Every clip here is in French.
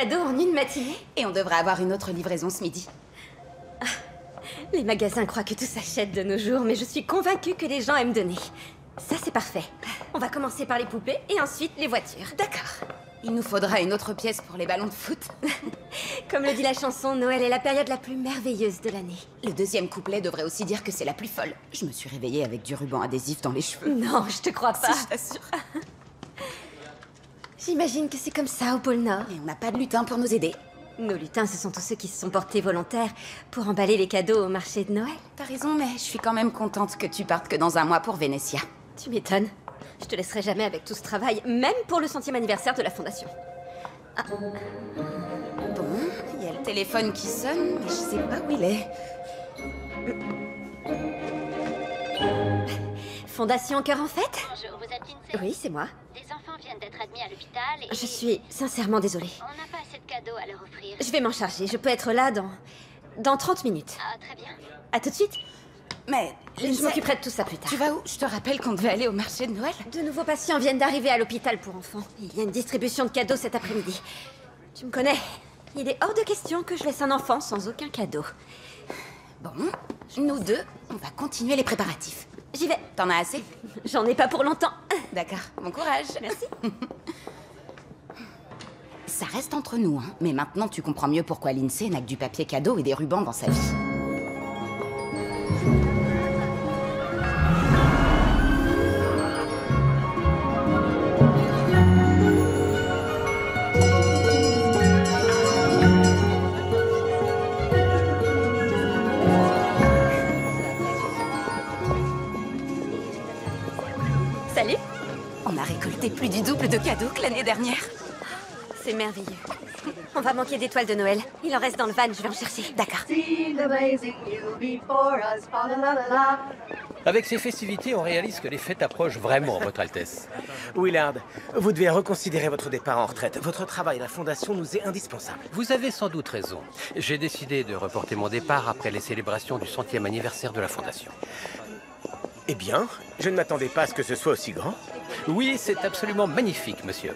cadeaux en une matinée. Et on devrait avoir une autre livraison ce midi. Les magasins croient que tout s'achète de nos jours, mais je suis convaincue que les gens aiment donner. Ça, c'est parfait. On va commencer par les poupées et ensuite les voitures. D'accord. Il nous faudra une autre pièce pour les ballons de foot. Comme le dit la chanson, Noël est la période la plus merveilleuse de l'année. Le deuxième couplet devrait aussi dire que c'est la plus folle. Je me suis réveillée avec du ruban adhésif dans les cheveux. Non, je te crois pas. Si, je t'assure. J'imagine que c'est comme ça au pôle Nord. Et on n'a pas de lutin pour nous aider. Nos lutins, ce sont tous ceux qui se sont portés volontaires pour emballer les cadeaux au marché de Noël. T'as raison, mais je suis quand même contente que tu partes que dans un mois pour Vénétia. Tu m'étonnes. Je te laisserai jamais avec tout ce travail, même pour le 100e anniversaire de la Fondation. Ah. Bon, il y a le téléphone qui sonne, mais je sais pas où il est. Fondation Cœur en Fête? Bonjour, vous êtes Lindsay? Oui, c'est moi. Des enfants viennent d'être admis à l'hôpital et... Je suis sincèrement désolée. On n'a pas assez de cadeaux à leur offrir. Je vais m'en charger. Je peux être là dans 30 minutes. Ah, très bien. À tout de suite. Mais Je m'occuperai de tout ça plus tard. Tu vas où? Je te rappelle qu'on devait aller au marché de Noël. De nouveaux patients viennent d'arriver à l'hôpital pour enfants. Il y a une distribution de cadeaux cet après-midi. Tu me connais. Il est hors de question que je laisse un enfant sans aucun cadeau. Bon, nous deux, on va continuer les préparatifs. J'y vais. T'en as assez? J'en ai pas pour longtemps. D'accord, bon courage. Merci. Ça reste entre nous, hein. Mais maintenant tu comprends mieux pourquoi Lindsay n'a que du papier cadeau et des rubans dans sa vie. Salut. On a récolté plus du double de cadeaux que l'année dernière. C'est merveilleux. On va manquer d'étoiles de Noël. Il en reste dans le van, je vais en chercher. D'accord. Avec ces festivités, on réalise que les fêtes approchent vraiment, Votre Altesse. Willard, vous devez reconsidérer votre départ en retraite. Votre travail à la Fondation nous est indispensable. Vous avez sans doute raison. J'ai décidé de reporter mon départ après les célébrations du 100e anniversaire de la Fondation. Eh bien, je ne m'attendais pas à ce que ce soit aussi grand. Oui, c'est absolument magnifique, monsieur.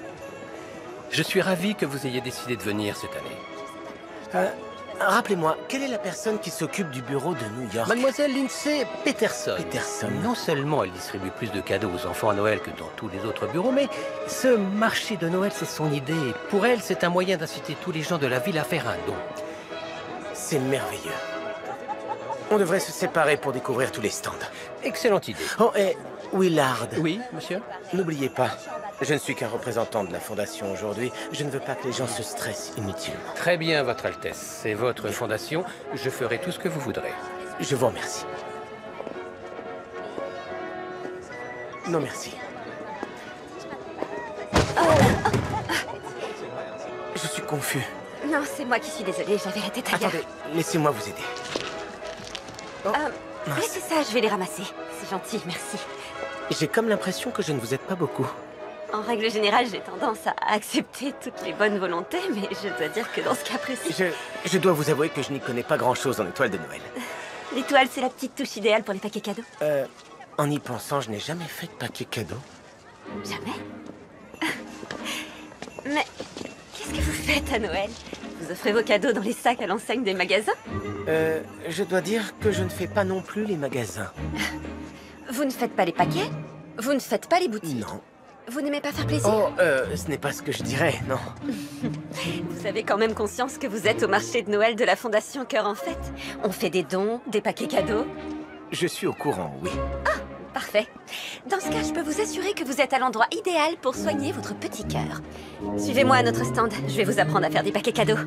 Je suis ravi que vous ayez décidé de venir cette année. Rappelez-moi, quelle est la personne qui s'occupe du bureau de New York? Mademoiselle Lindsay Peterson. Peterson. Non seulement elle distribue plus de cadeaux aux enfants à Noël que dans tous les autres bureaux, mais ce marché de Noël, c'est son idée. Pour elle, c'est un moyen d'inciter tous les gens de la ville à faire un don. C'est merveilleux. On devrait se séparer pour découvrir tous les stands. Excellente idée. Oh, et Willard. Oui, monsieur? N'oubliez pas, je ne suis qu'un représentant de la Fondation aujourd'hui. Je ne veux pas que les gens se stressent inutilement. Très bien, Votre Altesse. C'est votre fondation. Je ferai tout ce que vous voudrez. Je vous remercie. Non, merci. Je suis confus. Non, c'est moi qui suis désolée, j'avais la tête ailleurs. Attendez, laissez-moi vous aider. Laissez ça, je vais les ramasser. C'est gentil, merci. J'ai comme l'impression que je ne vous aide pas beaucoup. En règle générale, j'ai tendance à accepter toutes les bonnes volontés, mais je dois dire que dans ce cas précis... Je dois vous avouer que je n'y connais pas grand-chose en étoiles de Noël. L'étoile, c'est la petite touche idéale pour les paquets cadeaux. En y pensant, je n'ai jamais fait de paquet cadeau. Jamais. Mais qu'est-ce que vous faites à Noël? Vous offrez vos cadeaux dans les sacs à l'enseigne des magasins? Je dois dire que je ne fais pas non plus les magasins. Vous ne faites pas les paquets? Vous ne faites pas les boutiques? Non. Vous n'aimez pas faire plaisir? Oh, ce n'est pas ce que je dirais, non. Vous avez quand même conscience que vous êtes au marché de Noël de la Fondation Cœur en Fête? On fait des dons, des paquets cadeaux. Je suis au courant, oui. Parfait. Dans ce cas, je peux vous assurer que vous êtes à l'endroit idéal pour soigner votre petit cœur. Suivez-moi à notre stand, je vais vous apprendre à faire des paquets cadeaux.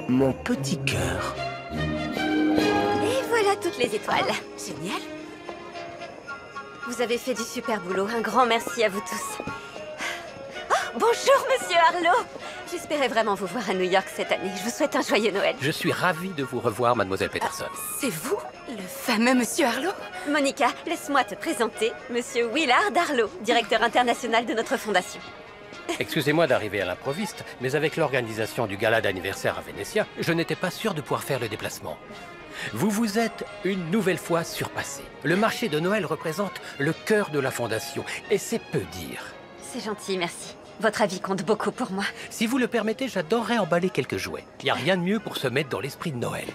Mon petit cœur. Et voilà toutes les étoiles. Génial. Vous avez fait du super boulot, un grand merci à vous tous. Oh, bonjour, monsieur Harlow. J'espérais vraiment vous voir à New York cette année. Je vous souhaite un joyeux Noël. Je suis ravi de vous revoir, Mademoiselle Peterson. C'est vous, le fameux monsieur Harlow? Monica, laisse-moi te présenter monsieur Willard Harlow, directeur international de notre fondation. Excusez-moi d'arriver à l'improviste, mais avec l'organisation du gala d'anniversaire à Vénétia, je n'étais pas sûr de pouvoir faire le déplacement. Vous vous êtes une nouvelle fois surpassé. Le marché de Noël représente le cœur de la Fondation, et c'est peu dire. C'est gentil, merci. Votre avis compte beaucoup pour moi. Si vous le permettez, j'adorerais emballer quelques jouets. Il n'y a rien de mieux pour se mettre dans l'esprit de Noël.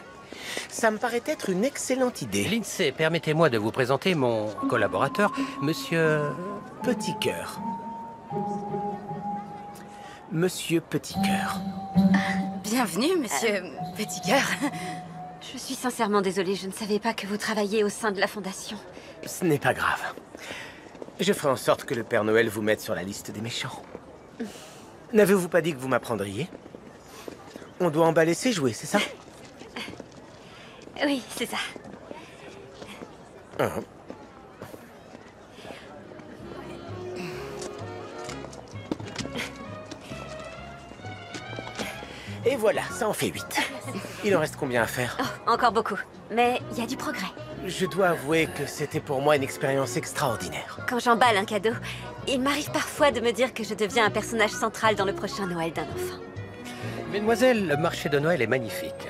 Ça me paraît être une excellente idée. Lindsay, permettez-moi de vous présenter mon collaborateur, Monsieur... Petit cœur. Monsieur Petit Cœur. Bienvenue, monsieur Petit Cœur. Je suis sincèrement désolée, je ne savais pas que vous travailliez au sein de la Fondation. Ce n'est pas grave. Je ferai en sorte que le Père Noël vous mette sur la liste des méchants. N'avez-vous pas dit que vous m'apprendriez? On doit emballer ses jouets, c'est ça? Oui, c'est ça. Ah. Et voilà, ça en fait 8. Il en reste combien à faire? Oh, encore beaucoup. Mais il y a du progrès. Je dois avouer que c'était pour moi une expérience extraordinaire. Quand j'emballe un cadeau, il m'arrive parfois de me dire que je deviens un personnage central dans le prochain Noël d'un enfant. Mesdemoiselles, le marché de Noël est magnifique.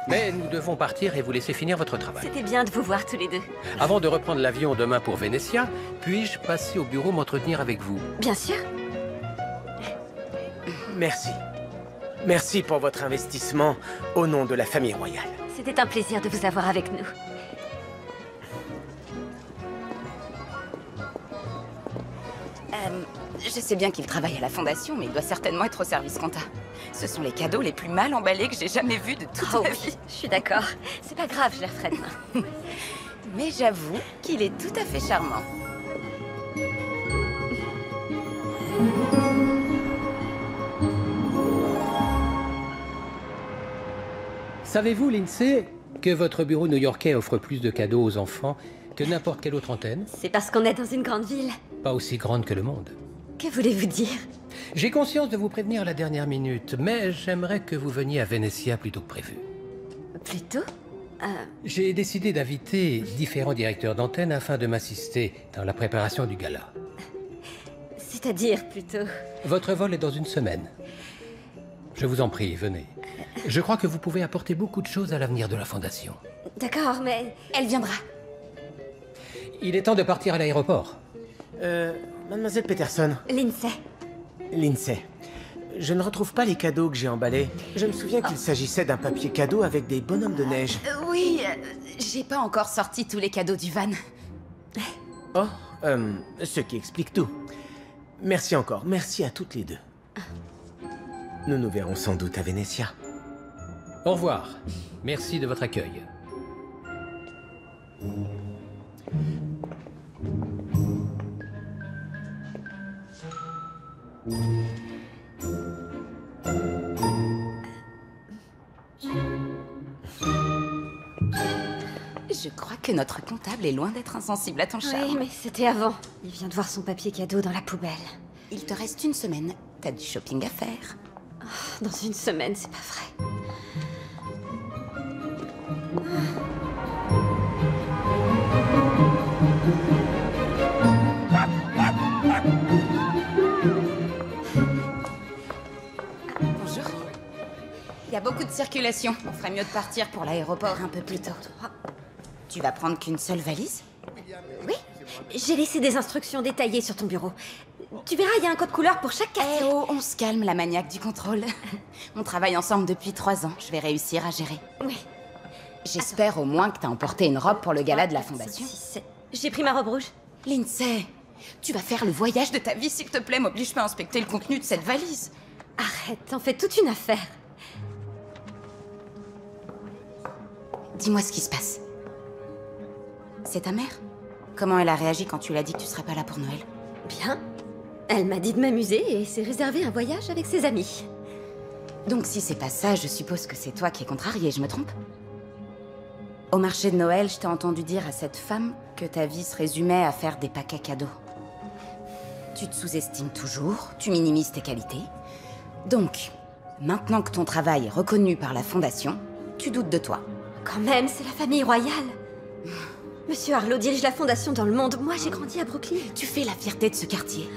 Mais nous devons partir et vous laisser finir votre travail. C'était bien de vous voir tous les deux. Avant de reprendre l'avion demain pour Vénétia, puis-je passer au bureau m'entretenir avec vous? Bien sûr. Merci. Merci pour votre investissement au nom de la famille royale. C'était un plaisir de vous avoir avec nous. Je sais bien qu'il travaille à la Fondation, mais il doit certainement être au service compta. Ce sont les cadeaux les plus mal emballés que j'ai jamais vus de toute Oh ma oui, vie. je suis d'accord. C'est pas grave, je les referai demain. Mais j'avoue qu'il est tout à fait charmant. Savez-vous, Lindsay, que votre bureau new-yorkais offre plus de cadeaux aux enfants que n'importe quelle autre antenne? C'est parce qu'on est dans une grande ville. Pas aussi grande que le monde. Que voulez-vous dire? J'ai conscience de vous prévenir à la dernière minute, mais j'aimerais que vous veniez à Vénétia plus tôt que prévu. Plutôt J'ai décidé d'inviter différents directeurs d'antenne afin de m'assister dans la préparation du gala. C'est-à-dire plutôt... Votre vol est dans une semaine. Je vous en prie, venez. Je crois que vous pouvez apporter beaucoup de choses à l'avenir de la Fondation. D'accord, mais... Elle viendra. Il est temps de partir à l'aéroport. Mademoiselle Peterson. Lindsay. Lindsay. Je ne retrouve pas les cadeaux que j'ai emballés. Je me souviens qu'il s'agissait d'un papier cadeau avec des bonhommes de neige. Oui, j'ai pas encore sorti tous les cadeaux du van. Oh, ce qui explique tout. Merci encore, merci à toutes les deux. Nous nous verrons sans doute à Vénétia. Au revoir. Merci de votre accueil. Je crois que notre comptable est loin d'être insensible à ton charme. Oui, mais c'était avant. Il vient de voir son papier cadeau dans la poubelle. Il te reste une semaine. T'as du shopping à faire. Dans une semaine, c'est pas vrai. Bonjour. Il y a beaucoup de circulation. On ferait mieux de partir pour l'aéroport un peu plus tôt. Tu vas prendre qu'une seule valise? Oui, j'ai laissé des instructions détaillées sur ton bureau. Tu verras, il y a un code couleur pour chaque Eh quartier. oh, on se calme, la maniaque du contrôle. On travaille ensemble depuis 3 ans. Je vais réussir à gérer. Oui. J'espère au moins que t'as emporté une robe pour le gala de la Fondation. J'ai pris ma robe rouge. Lindsay, tu vas faire le voyage de ta vie, s'il te plaît. M'oblige pas à inspecter le contenu de cette valise. Arrête, t'en fais toute une affaire. Dis-moi ce qui se passe. C'est ta mère? Comment elle a réagi quand tu l'as dit que tu serais pas là pour Noël? Bien. Elle m'a dit de m'amuser et s'est réservé un voyage avec ses amis. Donc si c'est pas ça, je suppose que c'est toi qui es contrariée, je me trompe? Au marché de Noël, je t'ai entendu dire à cette femme que ta vie se résumait à faire des paquets cadeaux. Tu te sous-estimes toujours, tu minimises tes qualités. Donc, maintenant que ton travail est reconnu par la Fondation, tu doutes de toi. Quand même, c'est la famille royale. Monsieur Harlow dirige la Fondation dans le monde. Moi, j'ai grandi à Brooklyn. Tu fais la fierté de ce quartier.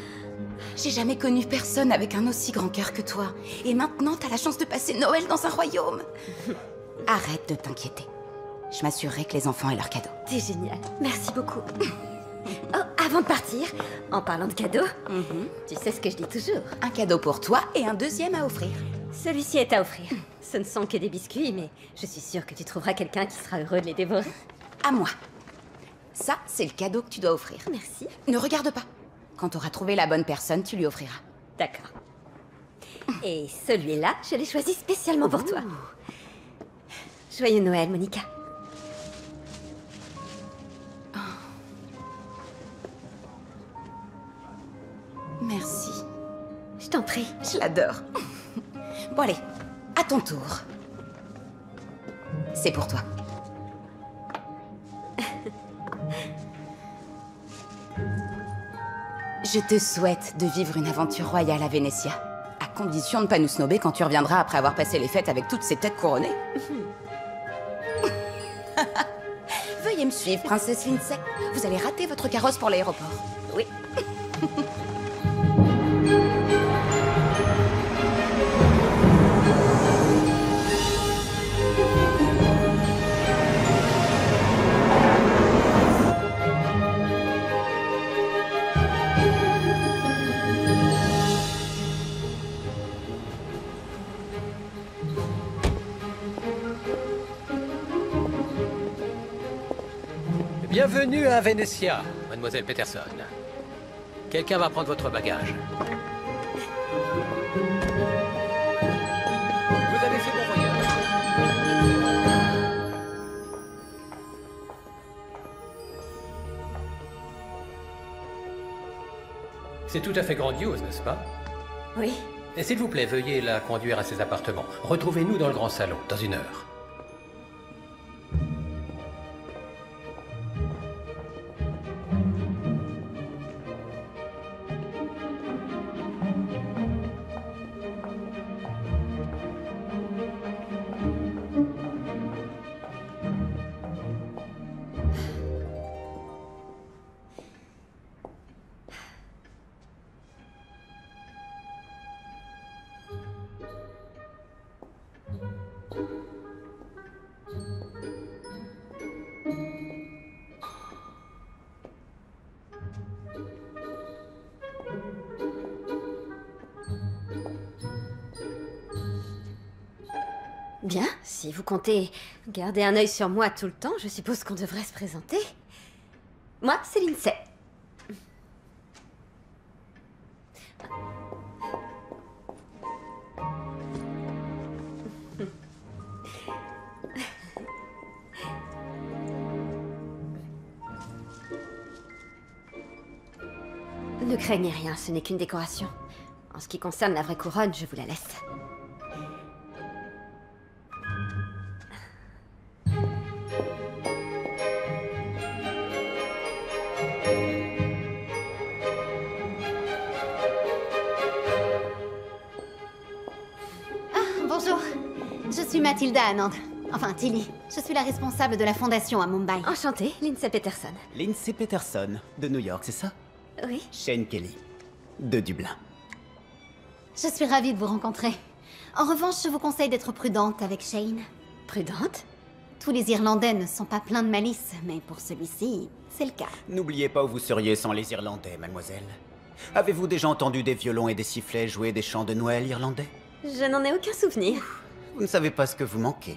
J'ai jamais connu personne avec un aussi grand cœur que toi. Et maintenant, t'as la chance de passer Noël dans un royaume. Arrête de t'inquiéter. Je m'assurerai que les enfants aient leurs cadeaux. T'es génial. Merci beaucoup. Oh, avant de partir, en parlant de cadeaux, tu sais ce que je dis toujours. Un cadeau pour toi et un deuxième à offrir. Celui-ci est à offrir. Ce ne sont que des biscuits, mais je suis sûre que tu trouveras quelqu'un qui sera heureux de les dévorer. À moi. Ça, c'est le cadeau que tu dois offrir. Merci. Ne regarde pas. Quand tu auras trouvé la bonne personne, tu lui offriras. D'accord. Et celui-là, je l'ai choisi spécialement pour toi. Joyeux Noël, Monica. Merci. Je t'en prie. Je l'adore. Bon allez, à ton tour. C'est pour toi. Je te souhaite de vivre une aventure royale à Vénétia, à condition de ne pas nous snober quand tu reviendras après avoir passé les fêtes avec toutes ces têtes couronnées. Veuillez me suivre, princesse Lindsay. Vous allez rater votre carrosse pour l'aéroport. Oui. Bienvenue à Vénétia, mademoiselle Peterson. Quelqu'un va prendre votre bagage. Vous avez fait bon voyage. C'est tout à fait grandiose, n'est-ce pas? Oui. Et s'il vous plaît, veuillez la conduire à ses appartements. Retrouvez-nous dans le grand salon, dans 1 heure. Bien, si vous comptez garder un œil sur moi tout le temps, je suppose qu'on devrait se présenter. Moi, c'est Lindsay. Ne craignez rien, ce n'est qu'une décoration. En ce qui concerne la vraie couronne, je vous la laisse. Bonjour, je suis Mathilda Anand. Enfin, Tilly. Je suis la responsable de la fondation à Mumbai. Enchantée, Lindsay Peterson. Lindsay Peterson, de New York, c'est ça? Oui. Shane Kelly, de Dublin. Je suis ravie de vous rencontrer. En revanche, je vous conseille d'être prudente avec Shane. Prudente? Tous les Irlandais ne sont pas pleins de malice, mais pour celui-ci, c'est le cas. N'oubliez pas où vous seriez sans les Irlandais, mademoiselle. Avez-vous déjà entendu des violons et des sifflets jouer des chants de Noël irlandais? Je n'en ai aucun souvenir. Vous ne savez pas ce que vous manquez.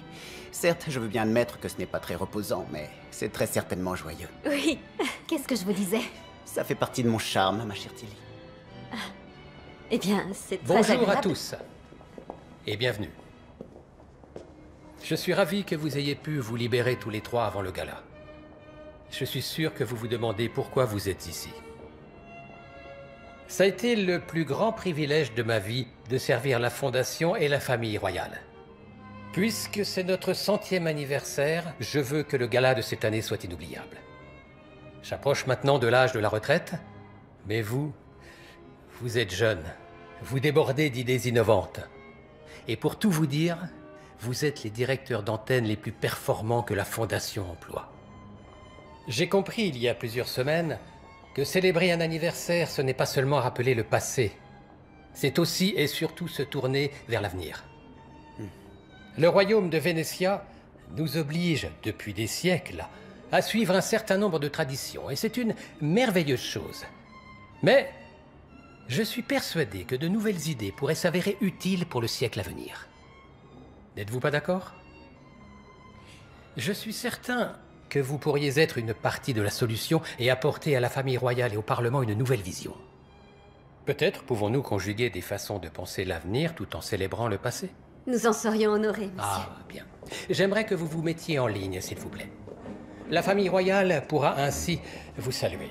Certes, je veux bien admettre que ce n'est pas très reposant, mais c'est très certainement joyeux. Oui. Qu'est-ce que je vous disais? Ça fait partie de mon charme, ma chère Tilly. Eh bien, c'est très Bonjour agréable. à tous et bienvenue. Je suis ravi que vous ayez pu vous libérer tous les trois avant le gala. Je suis sûr que vous vous demandez pourquoi vous êtes ici. Ça a été le plus grand privilège de ma vie de servir la Fondation et la famille royale. Puisque c'est notre 100e anniversaire, je veux que le gala de cette année soit inoubliable. J'approche maintenant de l'âge de la retraite, mais vous êtes jeune, vous débordez d'idées innovantes. Et pour tout vous dire, vous êtes les directeurs d'antenne les plus performants que la Fondation emploie. J'ai compris il y a plusieurs semaines que célébrer un anniversaire, ce n'est pas seulement rappeler le passé, c'est aussi et surtout se tourner vers l'avenir. Le royaume de Vénétia nous oblige, depuis des siècles, à suivre un certain nombre de traditions, et c'est une merveilleuse chose. Mais je suis persuadé que de nouvelles idées pourraient s'avérer utiles pour le siècle à venir. N'êtes-vous pas d'accord? Je suis certain que vous pourriez être une partie de la solution et apporter à la famille royale et au Parlement une nouvelle vision. Peut-être pouvons-nous conjuguer des façons de penser l'avenir tout en célébrant le passé. Nous en serions honorés, monsieur. Ah, bien. J'aimerais que vous vous mettiez en ligne, s'il vous plaît. La famille royale pourra ainsi vous saluer.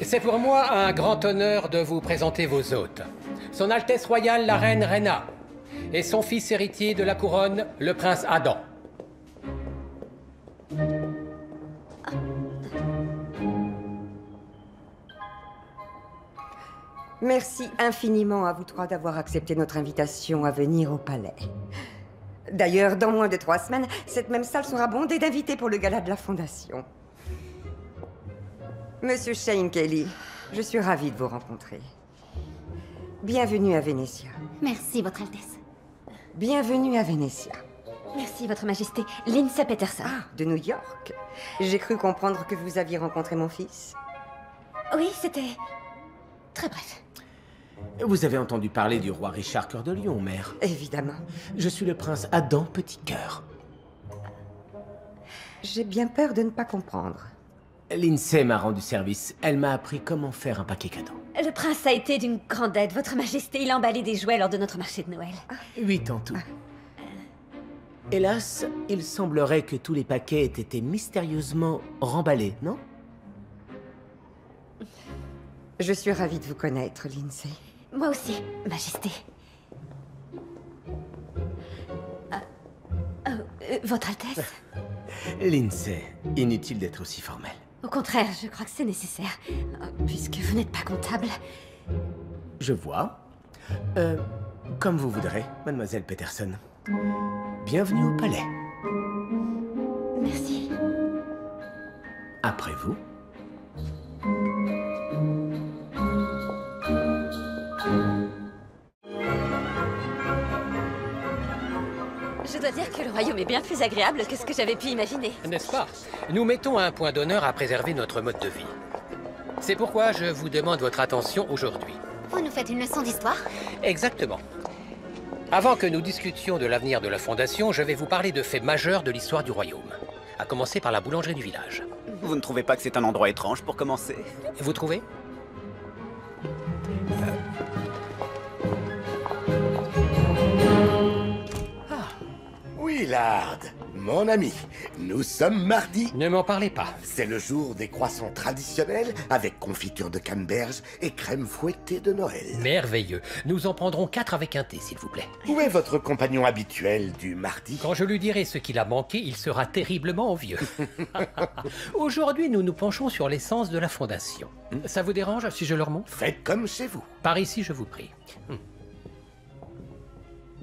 C'est pour moi un grand honneur de vous présenter vos hôtes. Son Altesse royale, la reine Rhéna, et son fils héritier de la couronne, le prince Adam. Merci infiniment à vous trois d'avoir accepté notre invitation à venir au palais. D'ailleurs, dans moins de 3 semaines, cette même salle sera bondée d'invités pour le gala de la Fondation. Monsieur Shane Kelly, je suis ravie de vous rencontrer. Bienvenue à Vénétia. Merci, Votre Altesse. Bienvenue à Vénétia. Merci, Votre Majesté. Lindsay Peterson. Ah, de New York. J'ai cru comprendre que vous aviez rencontré mon fils. Oui, c'était... très bref. Vous avez entendu parler du roi Richard Cœur de Lion, mère? Évidemment. Je suis le prince Adam Petit Cœur. J'ai bien peur de ne pas comprendre. Lindsay m'a rendu service. Elle m'a appris comment faire un paquet cadeau. Le prince a été d'une grande aide, Votre Majesté. Il a emballé des jouets lors de notre marché de Noël. 8 en tout. Hélas, il semblerait que tous les paquets aient été mystérieusement remballés, non? Je suis ravie de vous connaître, Lindsay. Moi aussi, Majesté. Votre Altesse? Lindsay, inutile d'être aussi formel. Au contraire, je crois que c'est nécessaire. Puisque vous n'êtes pas comptable. Je vois. Comme vous voudrez, mademoiselle Peterson. Bienvenue au palais. Merci. Après vous. Je dois dire que le royaume est bien plus agréable que ce que j'avais pu imaginer. N'est-ce pas? Nous mettons un point d'honneur à préserver notre mode de vie. C'est pourquoi je vous demande votre attention aujourd'hui. Vous nous faites une leçon d'histoire? Exactement. Avant que nous discutions de l'avenir de la Fondation, je vais vous parler de faits majeurs de l'histoire du royaume. À commencer par la boulangerie du village. Vous ne trouvez pas que c'est un endroit étrange pour commencer? Vous trouvez? Willard, mon ami, nous sommes mardi. Ne m'en parlez pas. C'est le jour des croissants traditionnels avec confiture de canneberge et crème fouettée de Noël. Merveilleux. Nous en prendrons 4 avec un thé, s'il vous plaît. Où est votre compagnon habituel du mardi? Quand je lui dirai ce qu'il a manqué, il sera terriblement envieux. Aujourd'hui, nous nous penchons sur l'essence de la Fondation. Ça vous dérange si je leur montre? Faites comme chez vous. Par ici, je vous prie.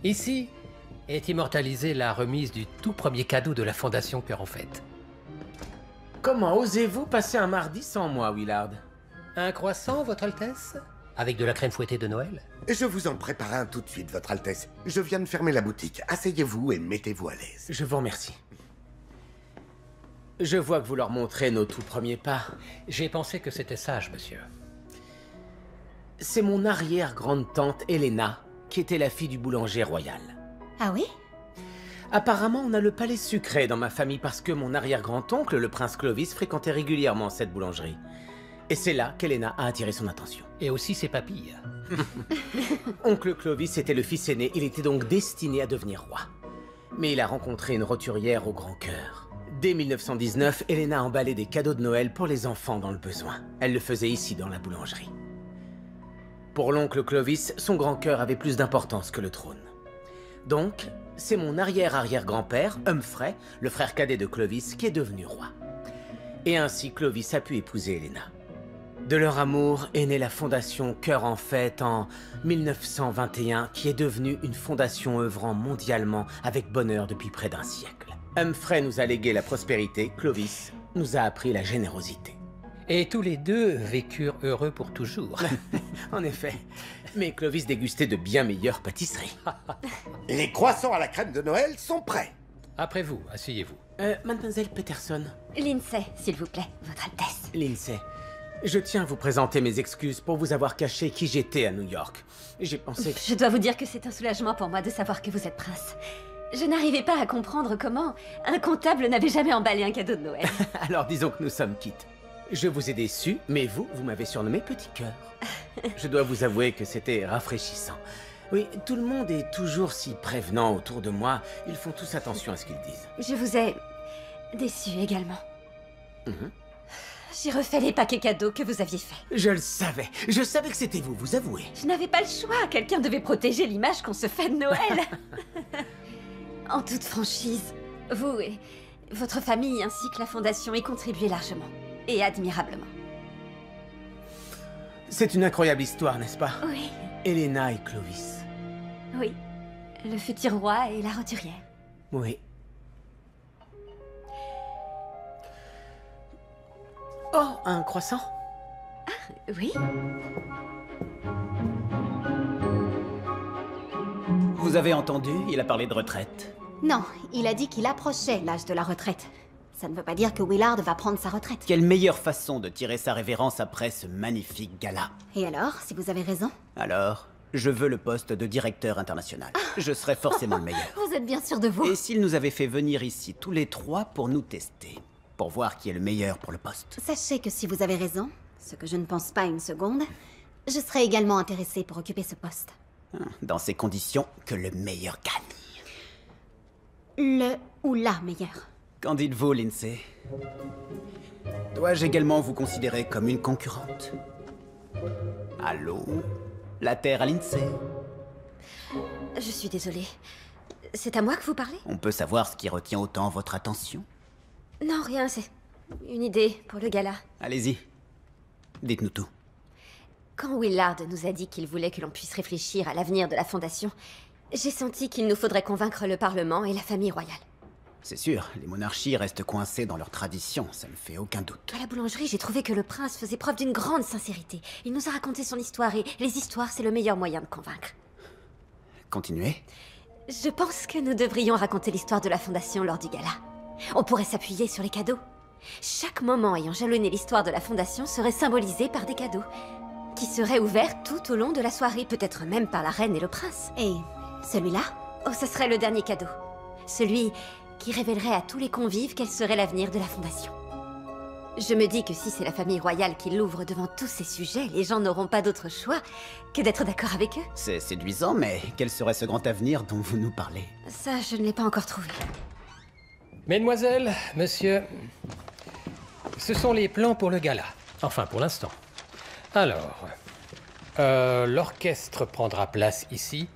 Ici est immortalisée la remise du tout premier cadeau de la Fondation Cœur en Fête. Comment osez-vous passer un mardi sans moi, Willard? Un croissant, Votre Altesse? Avec de la crème fouettée de Noël? Je vous en prépare un tout de suite, Votre Altesse. Je viens de fermer la boutique. Asseyez-vous et mettez-vous à l'aise. Je vous remercie. Je vois que vous leur montrez nos tout premiers pas. J'ai pensé que c'était sage, monsieur. C'est mon arrière-grande-tante Helena, qui était la fille du boulanger royal. Ah oui? Apparemment, on a le palais sucré dans ma famille parce que mon arrière-grand-oncle, le prince Clovis, fréquentait régulièrement cette boulangerie. Et c'est là qu'Helena a attiré son attention. Et aussi ses papilles. Oncle Clovis était le fils aîné, il était donc destiné à devenir roi. Mais il a rencontré une roturière au grand cœur. Dès 1919, Helena a emballé des cadeaux de Noël pour les enfants dans le besoin. Elle le faisait ici, dans la boulangerie. Pour l'oncle Clovis, son grand cœur avait plus d'importance que le trône. Donc, c'est mon arrière-arrière-grand-père, Humphrey, le frère cadet de Clovis, qui est devenu roi. Et ainsi, Clovis a pu épouser Helena. De leur amour est née la fondation Cœur en Fête en 1921, qui est devenue une fondation œuvrant mondialement avec bonheur depuis près d'un siècle. Humphrey nous a légué la prospérité, Clovis nous a appris la générosité. Et tous les deux vécurent heureux pour toujours. En effet, mais Clovis dégustait de bien meilleures pâtisseries. Les croissants à la crème de Noël sont prêts. Après vous, asseyez-vous. Mademoiselle Peterson. Lindsay, s'il vous plaît, Votre Altesse. Lindsay, je tiens à vous présenter mes excuses pour vous avoir caché qui j'étais à New York. J'ai pensé que... Je dois vous dire que c'est un soulagement pour moi de savoir que vous êtes prince. Je n'arrivais pas à comprendre comment un comptable n'avait jamais emballé un cadeau de Noël. Alors disons que nous sommes quittes. Je vous ai déçu, mais vous m'avez surnommé Petit Cœur. Je dois vous avouer que c'était rafraîchissant. Oui, tout le monde est toujours si prévenant autour de moi. Ils font tous attention à ce qu'ils disent. Je vous ai déçu également. J'ai refait les paquets cadeaux que vous aviez faits. Je le savais. Je savais que c'était vous, vous avouez. Je n'avais pas le choix. Quelqu'un devait protéger l'image qu'on se fait de Noël. En toute franchise, vous et votre famille ainsi que la Fondation y contribuaient largement. Et admirablement. C'est une incroyable histoire, n'est-ce pas? Oui. Elena et Clovis. Oui. Le futur roi et la roturière. Oui. Oh, un croissant? Oui. Vous avez entendu? Il a parlé de retraite. Non, il a dit qu'il approchait l'âge de la retraite. Ça ne veut pas dire que Willard va prendre sa retraite. Quelle meilleure façon de tirer sa révérence après ce magnifique gala. Et alors, si vous avez raison? Alors, je veux le poste de directeur international. Je serai forcément le meilleur. Vous êtes bien sûr de vous. Et s'il nous avait fait venir ici tous les trois pour nous tester, pour voir qui est le meilleur pour le poste. Sachez que si vous avez raison, ce que je ne pense pas une seconde, je serai également intéressée pour occuper ce poste. Dans ces conditions, que le meilleur gagne. Le ou la meilleure. Qu'en dites-vous, Lindsay? Dois-je également vous considérer comme une concurrente? Allô? La Terre à Lindsay? Je suis désolée. C'est à moi que vous parlez? On peut savoir ce qui retient autant votre attention? Non, rien, c'est une idée pour le gala. Allez-y. Dites-nous tout. Quand Willard nous a dit qu'il voulait que l'on puisse réfléchir à l'avenir de la Fondation, j'ai senti qu'il nous faudrait convaincre le Parlement et la famille royale. C'est sûr, les monarchies restent coincées dans leurs traditions, ça ne fait aucun doute. À la boulangerie, j'ai trouvé que le prince faisait preuve d'une grande sincérité. Il nous a raconté son histoire et les histoires, c'est le meilleur moyen de convaincre. Continuez. Je pense que nous devrions raconter l'histoire de la Fondation lors du gala. On pourrait s'appuyer sur les cadeaux. Chaque moment ayant jalonné l'histoire de la Fondation serait symbolisé par des cadeaux, qui seraient ouverts tout au long de la soirée, peut-être même par la reine et le prince. Et celui-là? Oh, ce serait le dernier cadeau. Celui qui révélerait à tous les convives quel serait l'avenir de la Fondation. Je me dis que si c'est la famille royale qui l'ouvre devant tous ces sujets, les gens n'auront pas d'autre choix que d'être d'accord avec eux. C'est séduisant, mais quel serait ce grand avenir dont vous nous parlez? Ça, je ne l'ai pas encore trouvé. Mesdemoiselles, monsieur, ce sont les plans pour le gala. Enfin, pour l'instant. Alors, l'orchestre prendra place ici,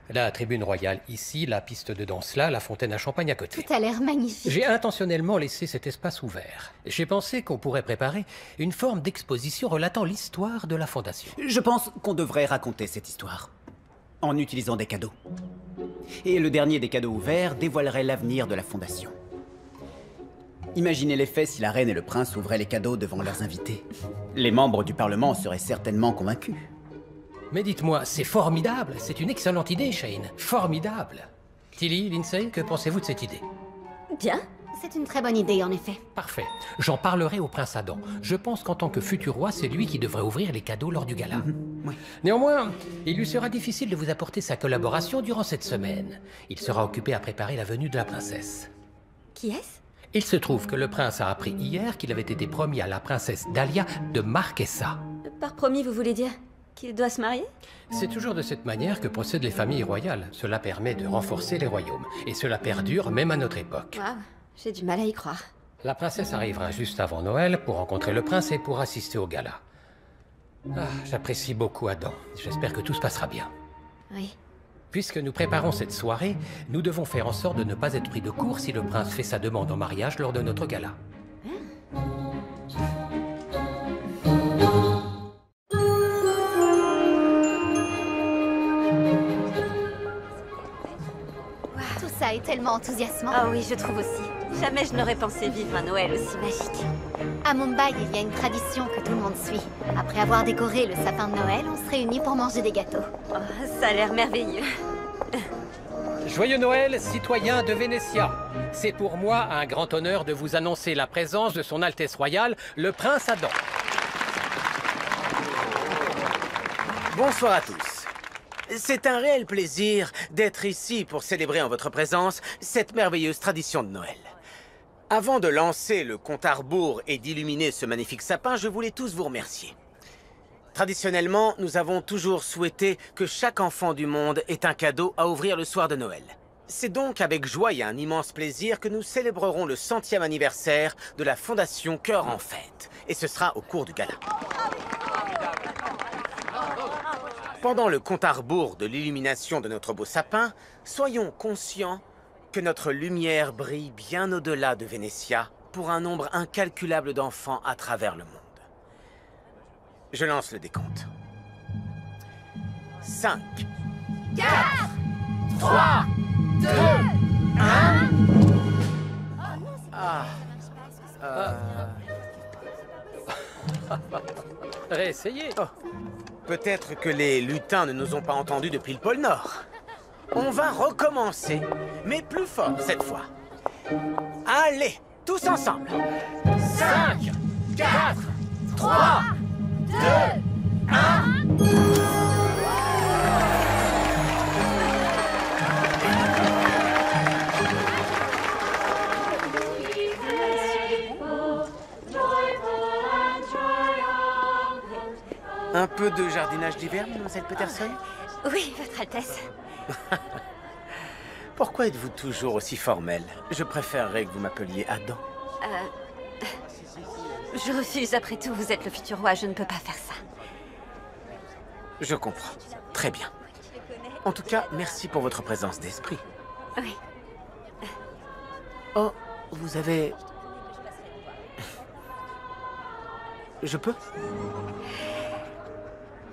la tribune royale ici, la piste de danse là, la fontaine à champagne à côté. Tout a l'air magnifique. J'ai intentionnellement laissé cet espace ouvert. J'ai pensé qu'on pourrait préparer une forme d'exposition relatant l'histoire de la Fondation. Je pense qu'on devrait raconter cette histoire, en utilisant des cadeaux. Et le dernier des cadeaux ouverts dévoilerait l'avenir de la Fondation. Imaginez l'effet si la reine et le prince ouvraient les cadeaux devant leurs invités. Les membres du Parlement seraient certainement convaincus. Mais dites-moi, c'est formidable. C'est une excellente idée, Shane. Formidable. Tilly, Lindsay, que pensez-vous de cette idée? Bien. C'est une très bonne idée, en effet. Parfait. J'en parlerai au prince Adam. Je pense qu'en tant que futur roi, c'est lui qui devrait ouvrir les cadeaux lors du gala. Oui. Néanmoins, il lui sera difficile de vous apporter sa collaboration durant cette semaine. Il sera occupé à préparer la venue de la princesse. Qui est-ce? Il se trouve que le prince a appris hier qu'il avait été promis à la princesse Dahlia de Marquesa. Par promis, vous voulez dire qu'il doit se marier? C'est toujours de cette manière que procèdent les familles royales. Cela permet de renforcer les royaumes. Et cela perdure même à notre époque. Waouh, j'ai du mal à y croire. La princesse arrivera juste avant Noël pour rencontrer le prince et pour assister au gala. Ah, j'apprécie beaucoup Adam. J'espère que tout se passera bien. Oui. Puisque nous préparons cette soirée, nous devons faire en sorte de ne pas être pris de court si le prince fait sa demande en mariage lors de notre gala. Tout ça est tellement enthousiasmant. Ah oui, je trouve aussi. Jamais je n'aurais pensé vivre un Noël aussi magique. À Mumbai, il y a une tradition que tout le monde suit. Après avoir décoré le sapin de Noël, on se réunit pour manger des gâteaux. Oh, ça a l'air merveilleux. Je Joyeux Noël, citoyens de Vénétia. C'est pour moi un grand honneur de vous annoncer la présence de son Altesse Royale, le Prince Adam. Bonsoir à tous. C'est un réel plaisir d'être ici pour célébrer en votre présence cette merveilleuse tradition de Noël. Avant de lancer le compte à rebours et d'illuminer ce magnifique sapin, je voulais tous vous remercier. Traditionnellement, nous avons toujours souhaité que chaque enfant du monde ait un cadeau à ouvrir le soir de Noël. C'est donc avec joie et un immense plaisir que nous célébrerons le 100e anniversaire de la Fondation Cœur en Fête. Et ce sera au cours du gala. Pendant le compte à rebours de l'illumination de notre beau sapin, soyons conscients que notre lumière brille bien au-delà de Vénétia pour un nombre incalculable d'enfants à travers le monde. Je lance le décompte. 5, 4, 3, 2, 1... Réessayez. Oh. Peut-être que les lutins ne nous ont pas entendus depuis le pôle Nord. On va recommencer, mais plus fort cette fois. Allez, tous ensemble. 5, 4, 3, 2, 1... Un peu de jardinage d'hiver, mademoiselle Peterson? Oui, Votre Altesse. Pourquoi êtes-vous toujours aussi formelle? Je préférerais que vous m'appeliez Adam. Je refuse, après tout, vous êtes le futur roi, je ne peux pas faire ça. Je comprends. Très bien. En tout cas, merci pour votre présence d'esprit. Oui. Oh, vous avez... Je peux?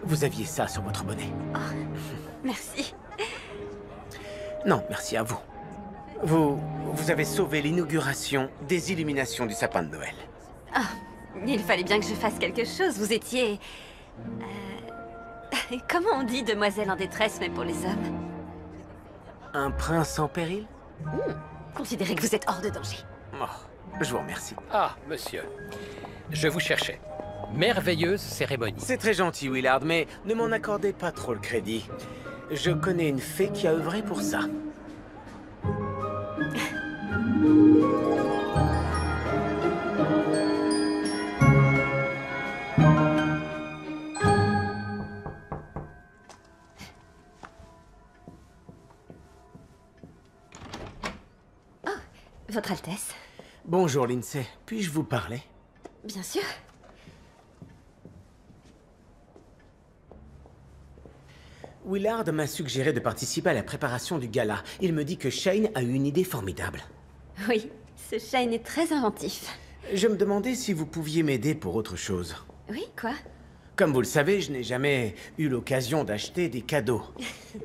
Vous aviez ça sur votre bonnet. Oh, merci. Non, merci à vous. Vous avez sauvé l'inauguration des illuminations du sapin de Noël. Ah, il fallait bien que je fasse quelque chose. Vous étiez... Comment on dit demoiselle en détresse, mais pour les hommes? Un prince en péril? Considérez que vous êtes hors de danger. Oh, je vous remercie. Ah, monsieur. Je vous cherchais. Merveilleuse cérémonie. C'est très gentil, Willard, mais ne m'en accordez pas trop le crédit. Je connais une fée qui a œuvré pour ça. Oh, Votre Altesse. Bonjour, Lindsay. Puis-je vous parler? Bien sûr. Willard m'a suggéré de participer à la préparation du gala. Il me dit que Shane a eu une idée formidable. Oui, ce Shane est très inventif. Je me demandais si vous pouviez m'aider pour autre chose. Oui, quoi? Comme vous le savez, je n'ai jamais eu l'occasion d'acheter des cadeaux.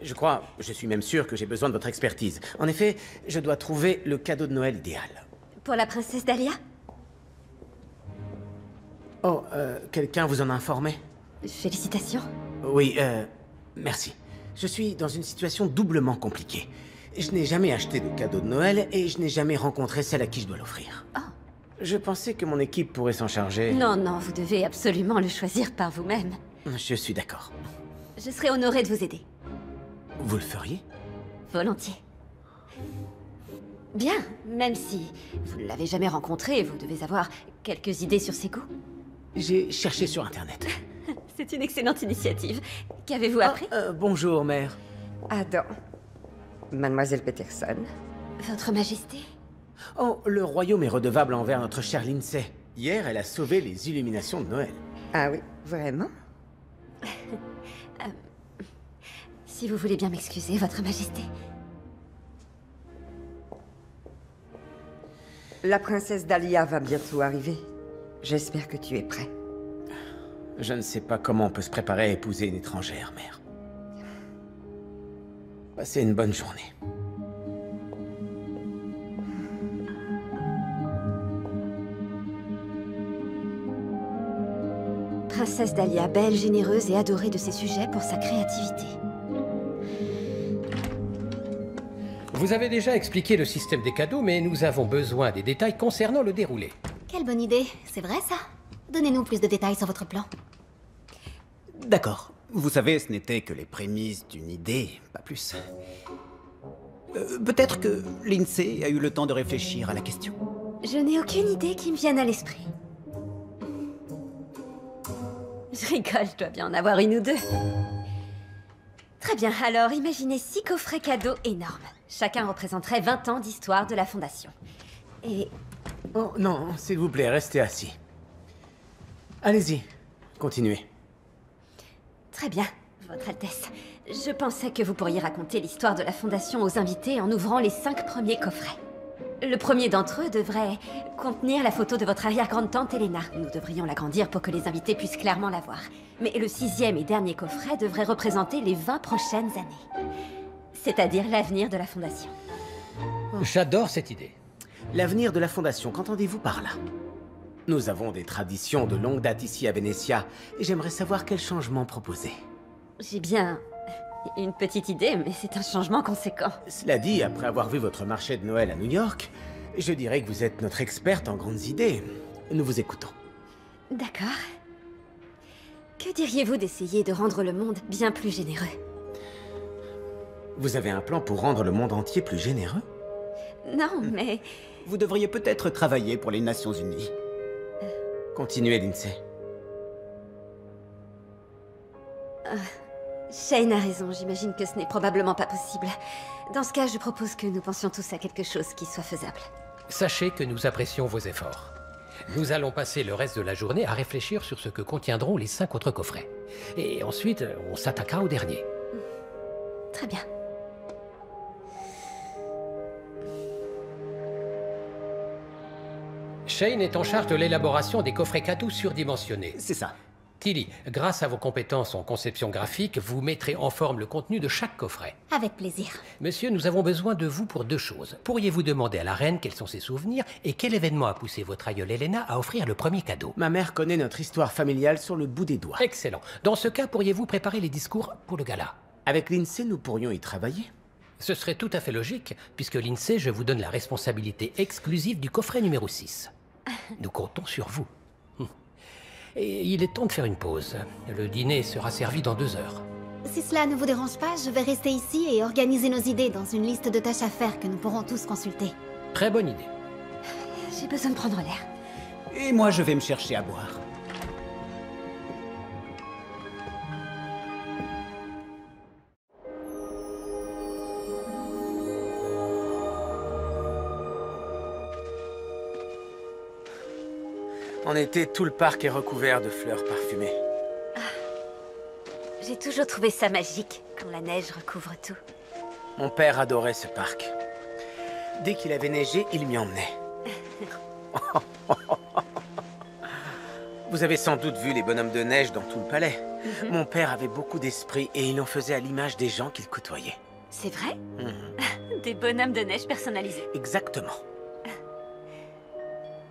Je suis même sûr que j'ai besoin de votre expertise. En effet, je dois trouver le cadeau de Noël idéal. Pour la princesse Dahlia? Oh, quelqu'un vous en a informé? Félicitations. Oui, merci. Je suis dans une situation doublement compliquée. Je n'ai jamais acheté de cadeau de Noël et je n'ai jamais rencontré celle à qui je dois l'offrir. Oh. Je pensais que mon équipe pourrait s'en charger. Non, non, vous devez absolument le choisir par vous-même. Je suis d'accord. Je serais honorée de vous aider. Vous le feriez? Volontiers. Bien, même si vous ne l'avez jamais rencontré, vous devez avoir quelques idées sur ses goûts. J'ai cherché sur Internet. C'est une excellente initiative. Qu'avez-vous appris? Bonjour, mère. Adam. Mademoiselle Peterson. Votre Majesté? Oh, le royaume est redevable envers notre chère Lindsay. Hier, elle a sauvé les illuminations de Noël. Ah oui, vraiment? Si vous voulez bien m'excuser, Votre Majesté. La princesse Dahlia va bientôt arriver. J'espère que tu es prêt. Je ne sais pas comment on peut se préparer à épouser une étrangère, mère. Passez une bonne journée. Princesse Dahlia, belle, généreuse et adorée de ses sujets pour sa créativité. Vous avez déjà expliqué le système des cadeaux, mais nous avons besoin des détails concernant le déroulé. Quelle bonne idée, c'est vrai ça? Donnez-nous plus de détails sur votre plan. D'accord. Vous savez, ce n'était que les prémices d'une idée, pas plus. Peut-être que Lindsay a eu le temps de réfléchir à la question. Je n'ai aucune idée qui me vienne à l'esprit. Je rigole, je dois bien en avoir une ou deux. Très bien, alors imaginez 6 coffrets cadeaux énormes. Chacun représenterait 20 ans d'histoire de la Fondation. Et... Oh non, s'il vous plaît, restez assis. Allez-y, continuez. Très bien, Votre Altesse. Je pensais que vous pourriez raconter l'histoire de la Fondation aux invités en ouvrant les 5 premiers coffrets. Le premier d'entre eux devrait contenir la photo de votre arrière-grande-tante Elena. Nous devrions l'agrandir pour que les invités puissent clairement la voir. Mais le 6e et dernier coffret devrait représenter les 20 prochaines années. C'est-à-dire l'avenir de la Fondation. J'adore cette idée. L'avenir de la Fondation, qu'entendez-vous par là? Nous avons des traditions de longue date ici à Vénétia, et j'aimerais savoir quel changement proposer. J'ai bien une petite idée, mais c'est un changement conséquent. Cela dit, après avoir vu votre marché de Noël à New York, je dirais que vous êtes notre experte en grandes idées. Nous vous écoutons. D'accord. Que diriez-vous d'essayer de rendre le monde bien plus généreux? Vous avez un plan pour rendre le monde entier plus généreux? Non, mais... Vous devriez peut-être travailler pour les Nations Unies. Continuez, Lindsay. Shane a raison, j'imagine que ce n'est probablement pas possible. Dans ce cas, je propose que nous pensions tous à quelque chose qui soit faisable. Sachez que nous apprécions vos efforts. Nous allons passer le reste de la journée à réfléchir sur ce que contiendront les 5 autres coffrets. Et ensuite, on s'attaquera au dernier. Très bien. Shane est en charge de l'élaboration des coffrets cadeaux surdimensionnés. C'est ça. Tilly, grâce à vos compétences en conception graphique, vous mettrez en forme le contenu de chaque coffret. Avec plaisir. Monsieur, nous avons besoin de vous pour 2 choses. Pourriez-vous demander à la reine quels sont ses souvenirs et quel événement a poussé votre aïeule Elena à offrir le premier cadeau? Ma mère connaît notre histoire familiale sur le bout des doigts. Excellent. Dans ce cas, pourriez-vous préparer les discours pour le gala? Avec Lindsay, nous pourrions y travailler. Ce serait tout à fait logique, puisque Lindsay, je vous donne la responsabilité exclusive du coffret numéro 6. Nous comptons sur vous. Et il est temps de faire une pause. Le dîner sera servi dans 2 heures. Si cela ne vous dérange pas, je vais rester ici et organiser nos idées dans une liste de tâches à faire que nous pourrons tous consulter. Très bonne idée. J'ai besoin de prendre l'air. Et moi, je vais me chercher à boire. En été, tout le parc est recouvert de fleurs parfumées. J'ai toujours trouvé ça magique, quand la neige recouvre tout. Mon père adorait ce parc. Dès qu'il avait neigé, il m'y emmenait. Vous avez sans doute vu les bonhommes de neige dans tout le palais. Mon père avait beaucoup d'esprit et il en faisait à l'image des gens qu'il côtoyait. C'est vrai? Des bonhommes de neige personnalisés. Exactement.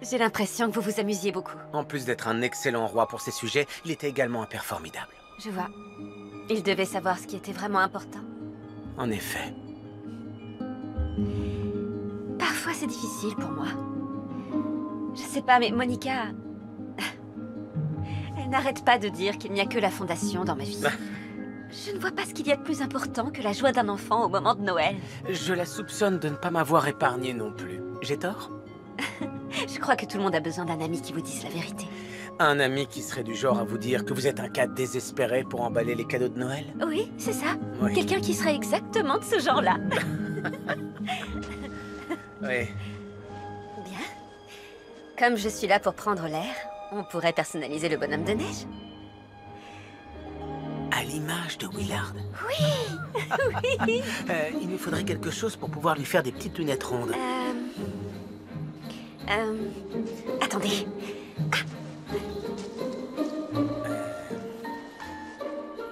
J'ai l'impression que vous vous amusiez beaucoup. En plus d'être un excellent roi pour ces sujets, il était également un père formidable. Je vois. Il devait savoir ce qui était vraiment important. En effet. Parfois, c'est difficile pour moi. Je sais pas, mais Monica... Elle n'arrête pas de dire qu'il n'y a que la Fondation dans ma vie. Je ne vois pas ce qu'il y a de plus important que la joie d'un enfant au moment de Noël. Je la soupçonne de ne pas m'avoir épargné non plus. J'ai tort? Je crois que tout le monde a besoin d'un ami qui vous dise la vérité. Un ami qui serait du genre à vous dire que vous êtes un cas désespéré pour emballer les cadeaux de Noël? Oui, c'est ça. Oui. Quelqu'un qui serait exactement de ce genre-là. Oui. Bien. Comme je suis là pour prendre l'air, on pourrait personnaliser le bonhomme de neige. À l'image de Willard. Oui. Oui. Il nous faudrait quelque chose pour pouvoir lui faire des petites lunettes rondes. Attendez.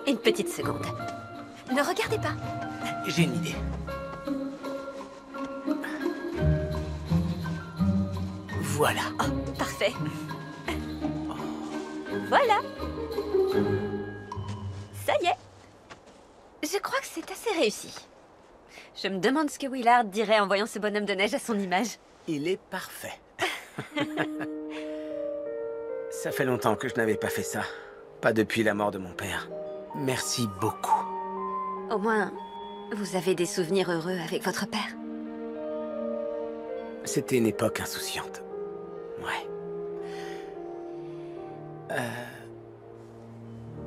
Une petite seconde. Ne regardez pas. J'ai une idée. Voilà. Oh, parfait. Voilà. Ça y est. Je crois que c'est assez réussi. Je me demande ce que Willard dirait en voyant ce bonhomme de neige à son image. Il est parfait. Ça fait longtemps que je n'avais pas fait ça. Pas depuis la mort de mon père. Merci beaucoup. Au moins, vous avez des souvenirs heureux avec votre père. C'était une époque insouciante. Ouais.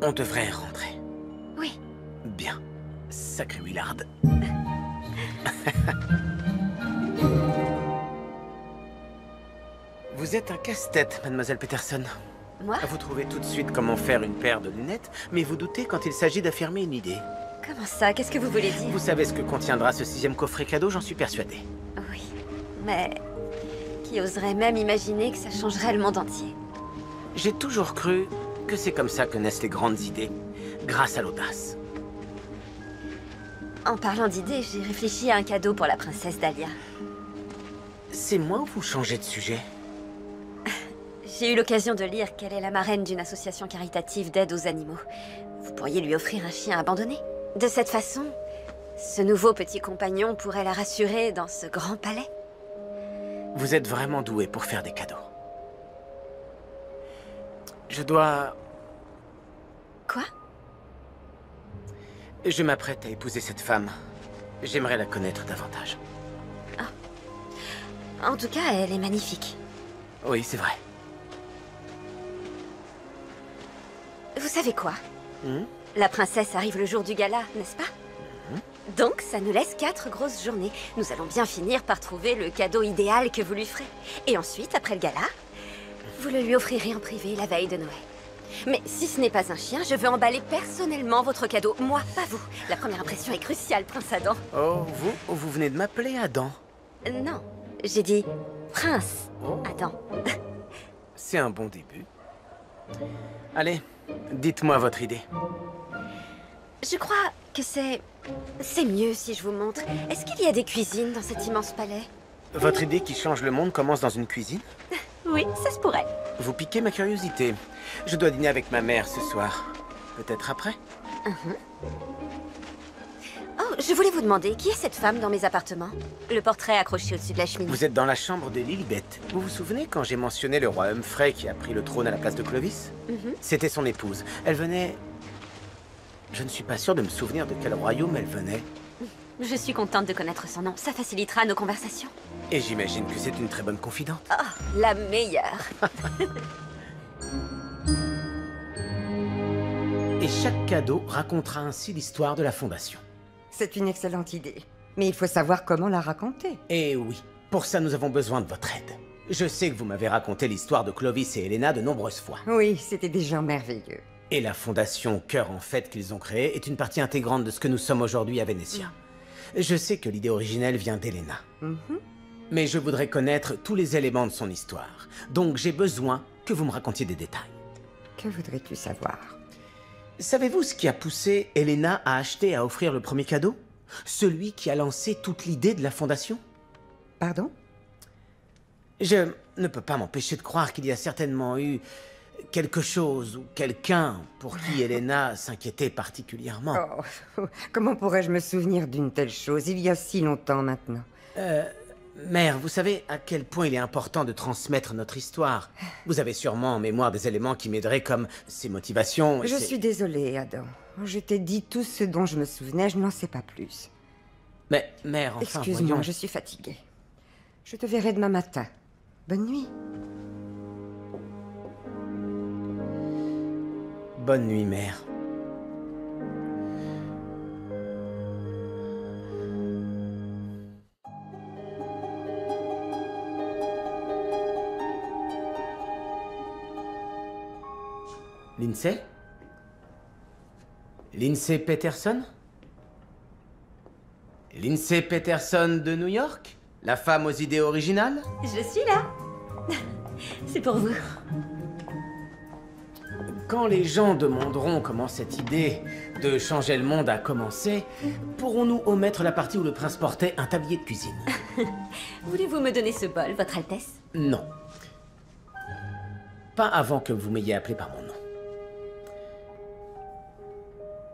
On devrait rentrer. Oui. Bien. Sacré Willard. Vous êtes un casse-tête, mademoiselle Peterson. Moi? Vous trouvez tout de suite comment faire une paire de lunettes, mais vous doutez quand il s'agit d'affirmer une idée. Comment ça? Qu'est-ce que vous voulez dire? Vous savez ce que contiendra ce 6e coffret cadeau, j'en suis persuadé. Oui, mais qui oserait même imaginer que ça changerait le monde entier? J'ai toujours cru que c'est comme ça que naissent les grandes idées, grâce à l'audace. En parlant d'idées, j'ai réfléchi à un cadeau pour la princesse Dahlia. C'est moi ou vous changez de sujet? J'ai eu l'occasion de lire qu'elle est la marraine d'une association caritative d'aide aux animaux. Vous pourriez lui offrir un chien abandonné. De cette façon, ce nouveau petit compagnon pourrait la rassurer dans ce grand palais. Vous êtes vraiment doué pour faire des cadeaux. Je dois... Quoi? Je m'apprête à épouser cette femme. J'aimerais la connaître davantage. En tout cas, elle est magnifique. Oui, c'est vrai. Vous savez quoi? La princesse arrive le jour du gala, n'est-ce pas? Donc, ça nous laisse 4 grosses journées. Nous allons bien finir par trouver le cadeau idéal que vous lui ferez. Et ensuite, après le gala, vous le lui offrirez en privé la veille de Noël. Mais si ce n'est pas un chien, je veux emballer personnellement votre cadeau. Moi, pas vous. La première impression est cruciale, Prince Adam. Oh, vous venez de m'appeler Adam. Non, j'ai dit Prince Adam. C'est un bon début. Allez, dites-moi votre idée. Je crois que c'est mieux si je vous montre. Est-ce qu'il y a des cuisines dans cet immense palais? Votre idée qui change le monde commence dans une cuisine? Oui, ça se pourrait. Vous piquez ma curiosité. Je dois dîner avec ma mère ce soir. Peut-être après? Oh, je voulais vous demander, qui est cette femme dans mes appartements? Le portrait accroché au-dessus de la cheminée. Vous êtes dans la chambre de Lilibet. Vous vous souvenez quand j'ai mentionné le roi Humphrey qui a pris le trône à la place de Clovis? C'était son épouse. Elle venait... Je ne suis pas sûr de me souvenir de quel royaume elle venait. Je suis contente de connaître son nom. Ça facilitera nos conversations. Et j'imagine que c'est une très bonne confidente. Oh, la meilleure. Et chaque cadeau racontera ainsi l'histoire de la Fondation. C'est une excellente idée. Mais il faut savoir comment la raconter. Et oui, pour ça nous avons besoin de votre aide. Je sais que vous m'avez raconté l'histoire de Clovis et Helena de nombreuses fois. Oui, c'était des gens merveilleux. Et la Fondation Cœur en Fête qu'ils ont créée est une partie intégrante de ce que nous sommes aujourd'hui à Vénétia. Je sais que l'idée originelle vient d'Helena. Mais je voudrais connaître tous les éléments de son histoire. Donc j'ai besoin que vous me racontiez des détails. Que voudrais-tu savoir? Savez-vous ce qui a poussé Helena à acheter et à offrir le premier cadeau? Celui qui a lancé toute l'idée de la Fondation? Pardon? Je ne peux pas m'empêcher de croire qu'il y a certainement eu quelque chose ou quelqu'un pour qui Helena s'inquiétait particulièrement. Oh, comment pourrais-je me souvenir d'une telle chose? Il y a si longtemps maintenant. Mère, vous savez à quel point il est important de transmettre notre histoire. Vous avez sûrement en mémoire des éléments qui m'aideraient comme ses motivations... Je suis désolée, Adam. Je t'ai dit tout ce dont je me souvenais, je n'en sais pas plus. Mais, mère, enfin, Excuse-moi, voyons. je suis fatiguée. Je te verrai demain matin. Bonne nuit. Bonne nuit, mère. Lindsay? Lindsay Peterson? Lindsay Peterson de New York? La femme aux idées originales? Je suis là. C'est pour vous. Quand les gens demanderont comment cette idée de changer le monde a commencé, pourrons-nous omettre la partie où le prince portait un tablier de cuisine? Voulez-vous me donner ce bol, Votre Altesse? Non. Pas avant que vous m'ayez appelé par mon nom.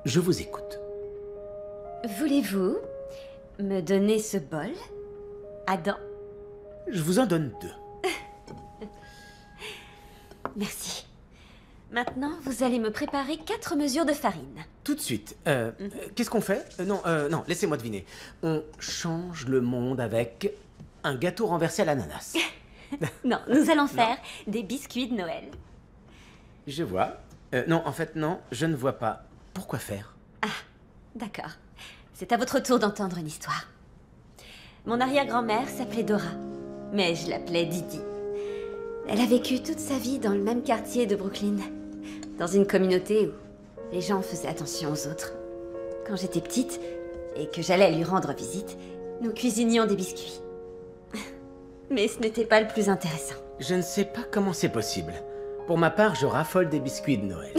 Je vous écoute. Voulez-vous me donner ce bol, Adam? Je vous en donne 2. Merci. Maintenant, vous allez me préparer 4 mesures de farine. Tout de suite. Qu'est-ce qu'on fait? Non, laissez-moi deviner. On change le monde avec un gâteau renversé à l'ananas. Non, nous allons faire des biscuits de Noël. Je vois. Non, en fait, non, je ne vois pas. Pourquoi faire? Ah, d'accord. C'est à votre tour d'entendre une histoire. Mon arrière-grand-mère s'appelait Dora, mais je l'appelais Didi. Elle a vécu toute sa vie dans le même quartier de Brooklyn, dans une communauté où les gens faisaient attention aux autres. Quand j'étais petite et que j'allais lui rendre visite, nous cuisinions des biscuits. Mais ce n'était pas le plus intéressant. Je ne sais pas comment c'est possible. Pour ma part, je raffole des biscuits de Noël.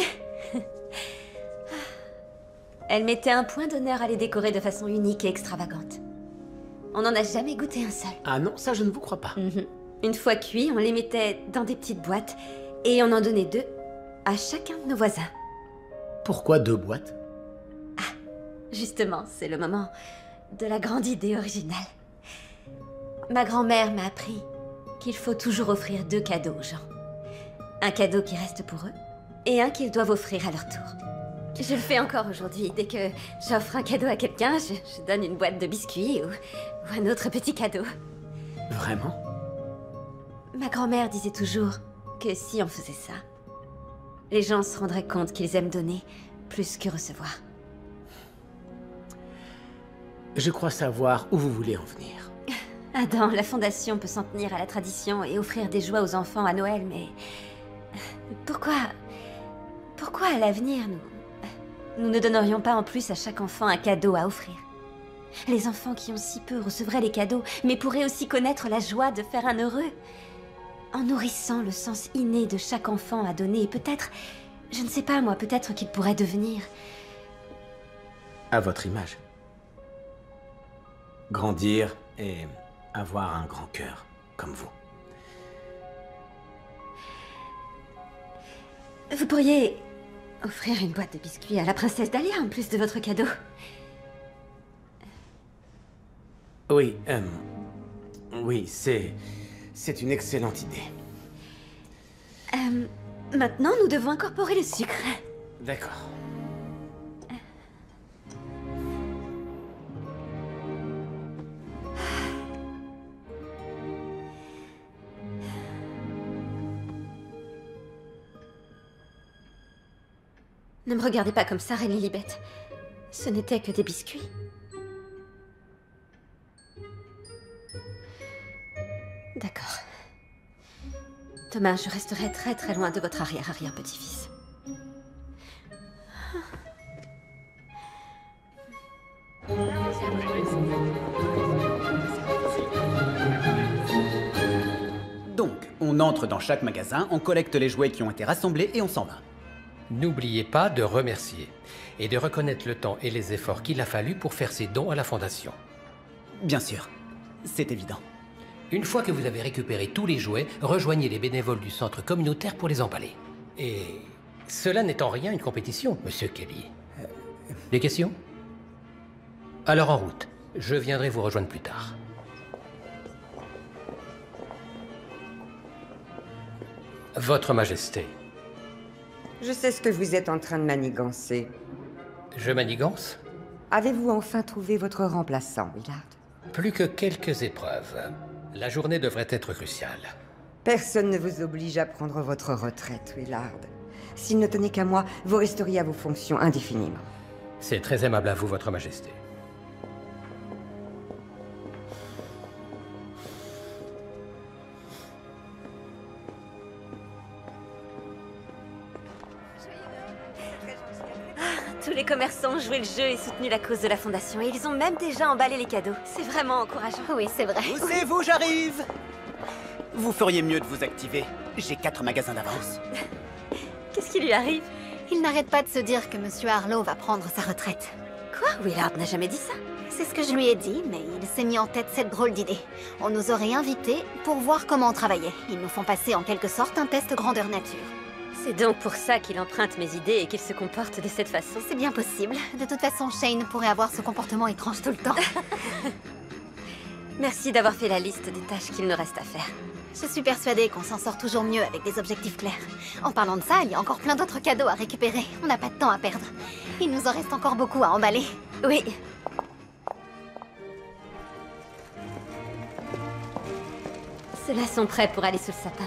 Elle mettait un point d'honneur à les décorer de façon unique et extravagante. On n'en a jamais goûté un seul. Ah non, ça je ne vous crois pas. Une fois cuits, on les mettait dans des petites boîtes et on en donnait 2 à chacun de nos voisins. Pourquoi 2 boîtes? Justement, c'est le moment de la grande idée originale. Ma grand-mère m'a appris qu'il faut toujours offrir 2 cadeaux aux gens. Un cadeau qui reste pour eux et un qu'ils doivent offrir à leur tour. Je le fais encore aujourd'hui. Dès que j'offre un cadeau à quelqu'un, je donne une boîte de biscuits ou un autre petit cadeau. Vraiment? Ma grand-mère disait toujours que si on faisait ça, les gens se rendraient compte qu'ils aiment donner plus que recevoir. Je crois savoir où vous voulez en venir. Adam, la Fondation peut s'en tenir à la tradition et offrir des joies aux enfants à Noël, mais... Pourquoi à l'avenir, nous ne donnerions pas en plus à chaque enfant un cadeau à offrir? Les enfants qui ont si peu recevraient les cadeaux, mais pourraient aussi connaître la joie de faire un heureux. En nourrissant le sens inné de chaque enfant à donner, et peut-être, je ne sais pas moi, peut-être qu'il pourrait devenir... À votre image. Grandir et avoir un grand cœur, comme vous. Vous pourriez offrir une boîte de biscuits à la princesse Dahlia en plus de votre cadeau. Oui, oui, c'est une excellente idée. Maintenant, nous devons incorporer le sucre. D'accord. Ne me regardez pas comme ça, Reine Lilibet. Ce n'était que des biscuits. D'accord. Demain, je resterai très très loin de votre arrière-arrière-petit-fils. Donc, on entre dans chaque magasin, on collecte les jouets qui ont été rassemblés et on s'en va. N'oubliez pas de remercier et de reconnaître le temps et les efforts qu'il a fallu pour faire ces dons à la Fondation. Bien sûr, c'est évident. Une fois que vous avez récupéré tous les jouets, rejoignez les bénévoles du centre communautaire pour les emballer. Et cela n'est en rien une compétition, Monsieur Kelly. Des questions? Alors en route. Je viendrai vous rejoindre plus tard. Votre Majesté. Je sais ce que vous êtes en train de manigancer. Je manigance? Avez-vous enfin trouvé votre remplaçant, Willard? Plus que quelques épreuves. La journée devrait être cruciale. Personne ne vous oblige à prendre votre retraite, Willard. S'il ne tenait qu'à moi, vous resteriez à vos fonctions indéfiniment. C'est très aimable à vous, Votre Majesté. Tous les commerçants ont joué le jeu et soutenu la cause de la Fondation. Et ils ont même déjà emballé les cadeaux. C'est vraiment encourageant. Oui, c'est vrai. Poussez-vous, j'arrive! Vous feriez mieux de vous activer. J'ai 4 magasins d'avance. Qu'est-ce qui lui arrive? Il n'arrête pas de se dire que Monsieur Harlow va prendre sa retraite. Quoi? Willard n'a jamais dit ça. C'est ce que je lui ai dit, mais il s'est mis en tête cette drôle d'idée. On nous aurait invités pour voir comment on travaillait. Ils nous font passer en quelque sorte un test grandeur nature. C'est donc pour ça qu'il emprunte mes idées et qu'il se comporte de cette façon. C'est bien possible. De toute façon, Shane pourrait avoir ce comportement étrange tout le temps. Merci d'avoir fait la liste des tâches qu'il nous reste à faire. Je suis persuadée qu'on s'en sort toujours mieux avec des objectifs clairs. En parlant de ça, il y a encore plein d'autres cadeaux à récupérer. On n'a pas de temps à perdre. Il nous en reste encore beaucoup à emballer. Oui. Ceux-là sont prêts pour aller sous le sapin.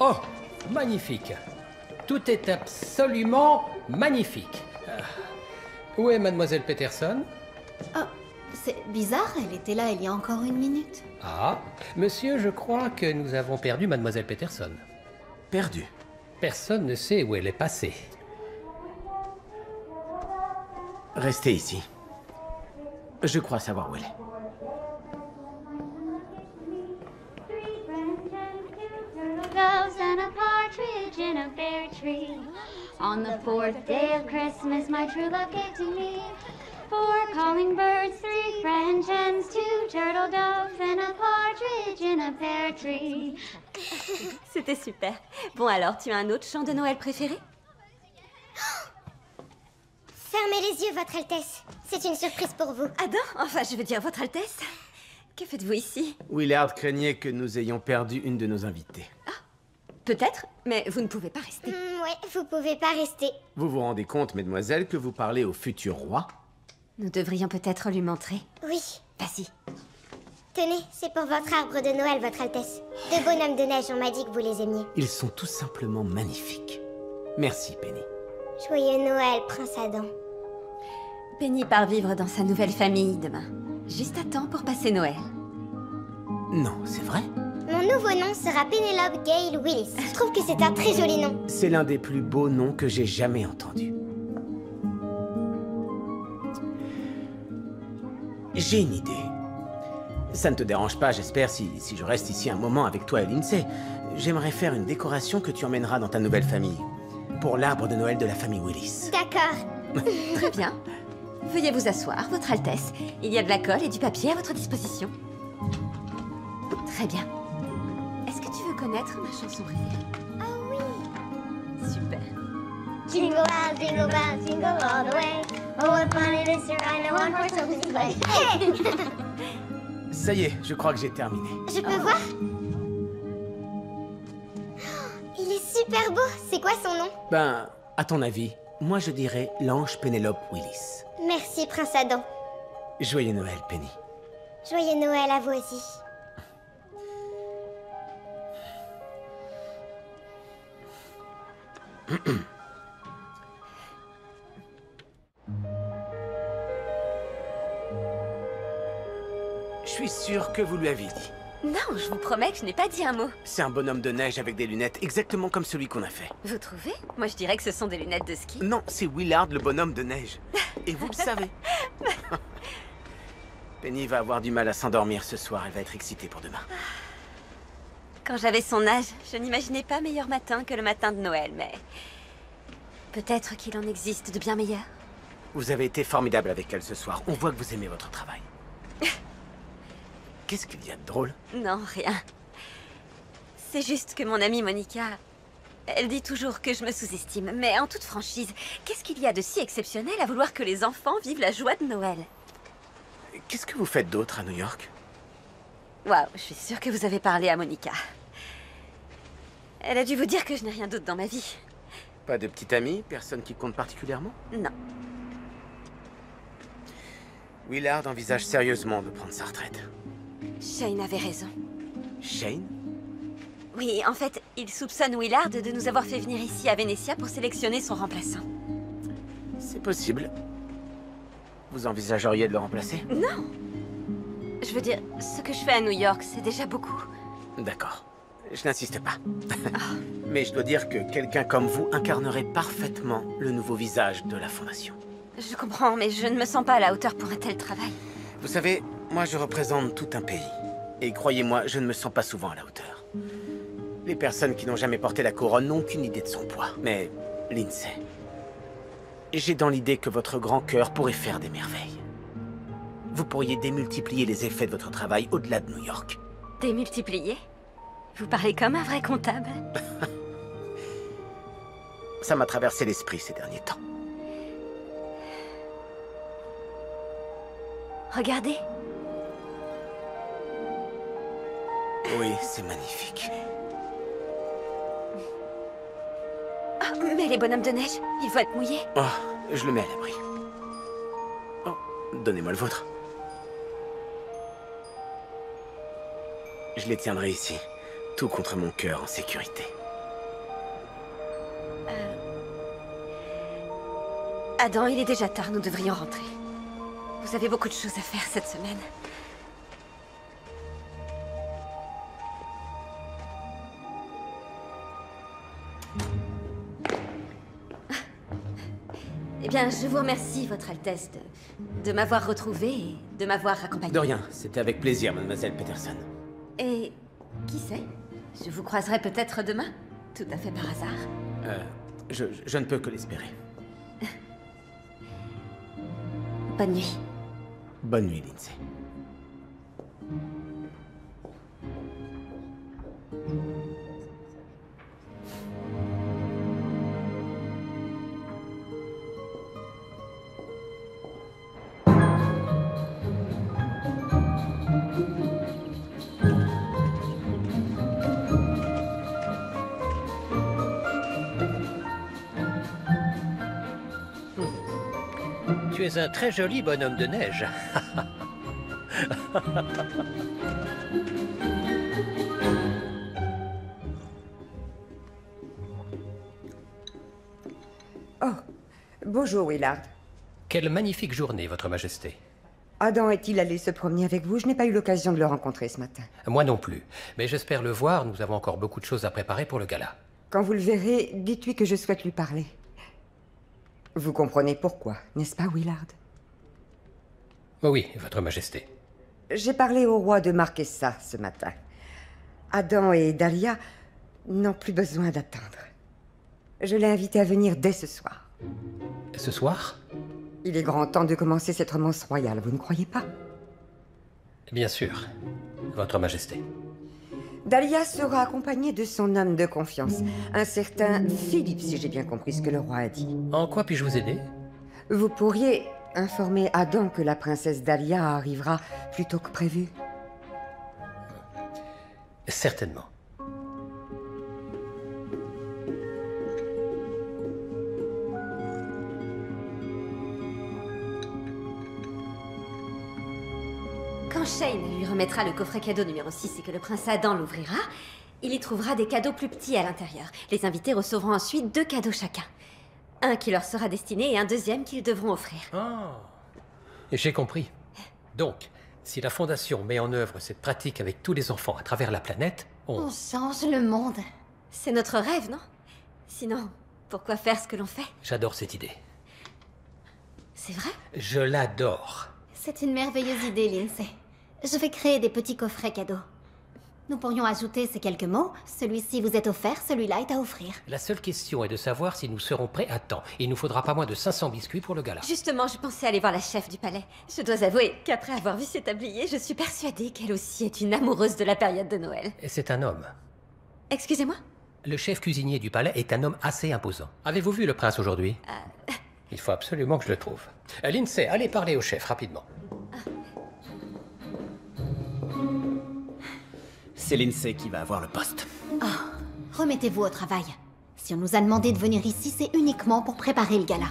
Oh, magnifique. Tout est absolument magnifique. Où est Mademoiselle Peterson? Oh, c'est bizarre, elle était là il y a encore une minute. Ah, monsieur, je crois que nous avons perdu Mademoiselle Peterson. Perdu. Personne ne sait où elle est passée. Restez ici. Je crois savoir où elle est. Doves and a partridge in a pear tree. On the fourth day of Christmas, my true love gave to me 4 calling birds, 3 French hens, 2 turtle doves, and a partridge in a pear tree. C'était super. Bon alors, tu as un autre chant de Noël préféré? Fermez les yeux, Votre Altesse. C'est une surprise pour vous. Ah non, enfin je veux dire Votre Altesse. Que faites-vous ici? Willard craignait que nous ayons perdu une de nos invitées. Peut-être, mais vous ne pouvez pas rester. Ouais, vous pouvez pas rester. Vous vous rendez compte, mesdemoiselles, que vous parlez au futur roi? Nous devrions peut-être lui montrer. Oui. Vas-y. Tenez, c'est pour votre arbre de Noël, Votre Altesse. De bonhommes de neige, on m'a dit que vous les aimiez. Ils sont tout simplement magnifiques. Merci, Penny. Joyeux Noël, Prince Adam. Penny part vivre dans sa nouvelle famille demain. Juste à temps pour passer Noël. Non, c'est vrai? Mon nouveau nom sera Penelope Gale Willis. Je trouve que c'est un très joli nom. C'est l'un des plus beaux noms que j'ai jamais entendus. J'ai une idée. Ça ne te dérange pas, j'espère, si je reste ici un moment avec toi et Lindsay. J'aimerais faire une décoration que tu emmèneras dans ta nouvelle famille. Pour l'arbre de Noël de la famille Willis. D'accord. Très bien. Veuillez vous asseoir, Votre Altesse. Il y a de la colle et du papier à votre disposition. Très bien. Est-ce que tu veux connaître ma chanson préférée? Ah oui. Super. Jingle bells, jingle all the way. Oh, what fun it is to ride in a one-horse open sleigh. Hey. Ça y est, je crois que j'ai terminé. Je peux voir? Il est super beau. C'est quoi son nom? Ben, à ton avis, moi je dirais l'ange Penelope Willis. Merci, Prince Adam. Joyeux Noël, Penny. Joyeux Noël à vous aussi. Je suis sûr que vous lui avez dit. Non, je vous promets que je n'ai pas dit un mot. C'est un bonhomme de neige avec des lunettes, exactement comme celui qu'on a fait. Vous trouvez? Moi je dirais que ce sont des lunettes de ski. Non, c'est Willard, le bonhomme de neige. Et vous le savez. Penny va avoir du mal à s'endormir ce soir, elle va être excitée pour demain. Quand j'avais son âge, je n'imaginais pas meilleur matin que le matin de Noël, mais... peut-être qu'il en existe de bien meilleurs. Vous avez été formidable avec elle ce soir, on voit que vous aimez votre travail. Qu'est-ce qu'il y a de drôle? Non, rien. C'est juste que mon amie Monica... elle dit toujours que je me sous-estime, mais en toute franchise, qu'est-ce qu'il y a de si exceptionnel à vouloir que les enfants vivent la joie de Noël? Qu'est-ce que vous faites d'autre à New York? Waouh, je suis sûre que vous avez parlé à Monica. Elle a dû vous dire que je n'ai rien d'autre dans ma vie. Pas de petite amie? Personne qui compte particulièrement? Non. Willard envisage sérieusement de prendre sa retraite. Shane avait raison. Shane? Oui, en fait, il soupçonne Willard de nous avoir fait venir ici à Vénétia pour sélectionner son remplaçant. C'est possible. Vous envisageriez de le remplacer? Non. Je veux dire, ce que je fais à New York, c'est déjà beaucoup. D'accord. Je n'insiste pas. Mais je dois dire que quelqu'un comme vous incarnerait parfaitement le nouveau visage de la Fondation. Je comprends, mais je ne me sens pas à la hauteur pour un tel travail. Vous savez, moi je représente tout un pays. Et croyez-moi, je ne me sens pas souvent à la hauteur. Les personnes qui n'ont jamais porté la couronne n'ont aucune idée de son poids. Mais, Lindsay, j'ai dans l'idée que votre grand cœur pourrait faire des merveilles. Vous pourriez démultiplier les effets de votre travail au-delà de New York. Démultiplier? Vous parlez comme un vrai comptable. Ça m'a traversé l'esprit ces derniers temps. Regardez. Oui, c'est magnifique. Ah, mais les bonhommes de neige, ils vont être mouillés. Oh, je le mets à l'abri. Oh, donnez-moi le vôtre. Je les tiendrai ici, tout contre mon cœur en sécurité. Adam, il est déjà tard, nous devrions rentrer. Vous avez beaucoup de choses à faire cette semaine. Eh bien, je vous remercie, Votre Altesse, de m'avoir retrouvé et de m'avoir accompagné. De rien, c'était avec plaisir, mademoiselle Peterson. Et qui sait, je vous croiserai peut-être demain, tout à fait par hasard. Je ne peux que l'espérer. Bonne nuit. Bonne nuit, Lindsay. Tu es un très joli bonhomme de neige. Oh, bonjour, Willard. Quelle magnifique journée, Votre Majesté. Adam est-il allé se promener avec vous? Je n'ai pas eu l'occasion de le rencontrer ce matin. Moi non plus. Mais j'espère le voir, nous avons encore beaucoup de choses à préparer pour le gala. Quand vous le verrez, dites-lui que je souhaite lui parler. Vous comprenez pourquoi, n'est-ce pas, Willard? Oui, Votre Majesté. J'ai parlé au roi de Marquessa ce matin. Adam et Dahlia n'ont plus besoin d'attendre. Je l'ai invité à venir dès ce soir. Ce soir? Il est grand temps de commencer cette romance royale, vous ne croyez pas? Bien sûr, Votre Majesté. Dahlia sera accompagnée de son homme de confiance, un certain Philippe, si j'ai bien compris ce que le roi a dit. En quoi puis-je vous aider? Vous pourriez informer Adam que la princesse Dahlia arrivera plus tôt que prévu. Certainement. Quand Shane lui remettra le coffret cadeau numéro 6 et que le prince Adam l'ouvrira, il y trouvera des cadeaux plus petits à l'intérieur. Les invités recevront ensuite 2 cadeaux chacun. Un qui leur sera destiné et un deuxième qu'ils devront offrir. Ah, j'ai compris. Donc, si la Fondation met en œuvre cette pratique avec tous les enfants à travers la planète, On change le monde. C'est notre rêve, non? Sinon, pourquoi faire ce que l'on fait? J'adore cette idée. C'est vrai? Je l'adore. C'est une merveilleuse idée, Lindsay. Je vais créer des petits coffrets cadeaux. Nous pourrions ajouter ces quelques mots. Celui-ci vous est offert, celui-là est à offrir. La seule question est de savoir si nous serons prêts à temps. Il nous faudra pas moins de 500 biscuits pour le gala. Justement, je pensais aller voir la chef du palais. Je dois avouer qu'après avoir vu cet tablier, je suis persuadée qu'elle aussi est une amoureuse de la période de Noël. Et c'est un homme. Excusez-moi? Le chef cuisinier du palais est un homme assez imposant. Avez-vous vu le prince aujourd'hui? Il faut absolument que je le trouve. Lindsay, allez parler au chef rapidement. C'est Lindsay qui va avoir le poste. Oh, remettez-vous au travail. Si on nous a demandé de venir ici, c'est uniquement pour préparer le gala.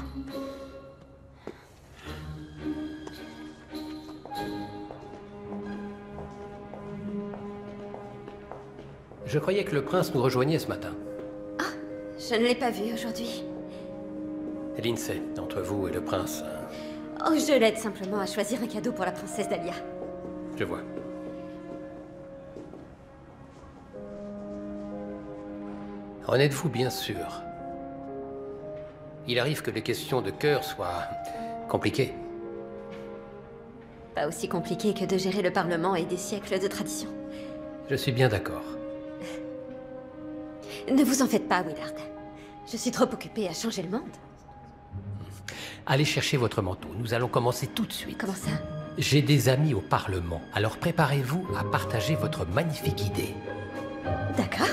Je croyais que le prince nous rejoignait ce matin. Ah, je ne l'ai pas vu aujourd'hui. Lindsay, entre vous et le prince... Oh, je l'aide simplement à choisir un cadeau pour la princesse Dahlia. Je vois. En êtes-vous bien sûr? Il arrive que les questions de cœur soient compliquées. Pas aussi compliqué que de gérer le Parlement et des siècles de tradition. Je suis bien d'accord. Ne vous en faites pas, Willard. Je suis trop occupée à changer le monde. Allez chercher votre manteau. Nous allons commencer tout de suite. Comment ça? J'ai des amis au Parlement, alors préparez-vous à partager votre magnifique idée. D'accord.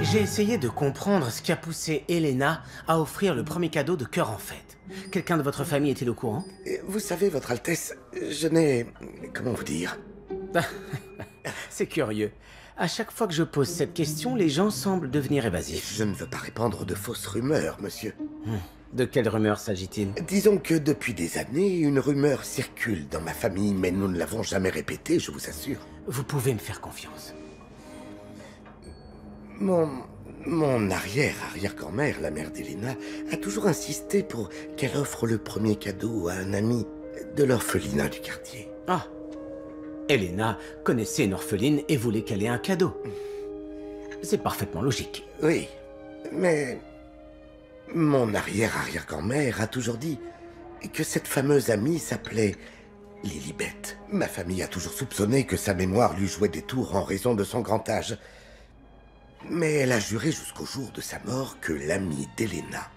J'ai essayé de comprendre ce qui a poussé Elena à offrir le premier cadeau de cœur en fête. Quelqu'un de votre famille est-il au courant? Vous savez, Votre Altesse, je n'ai... comment vous dire? C'est curieux. À chaque fois que je pose cette question, les gens semblent devenir évasifs. Je ne veux pas répandre de fausses rumeurs, monsieur. De quelle rumeur s'agit-il? Disons que depuis des années, une rumeur circule dans ma famille, mais nous ne l'avons jamais répétée, je vous assure. Vous pouvez me faire confiance. Mon arrière-arrière-grand-mère, la mère d'Elena, a toujours insisté pour qu'elle offre le premier cadeau à un ami de l'orphelinat du quartier. Ah. Elena connaissait une orpheline et voulait qu'elle ait un cadeau. C'est parfaitement logique. Oui, mais mon arrière-arrière-grand-mère a toujours dit que cette fameuse amie s'appelait Lilibet. Ma famille a toujours soupçonné que sa mémoire lui jouait des tours en raison de son grand âge. Mais elle a juré jusqu'au jour de sa mort que l'amie d'Elena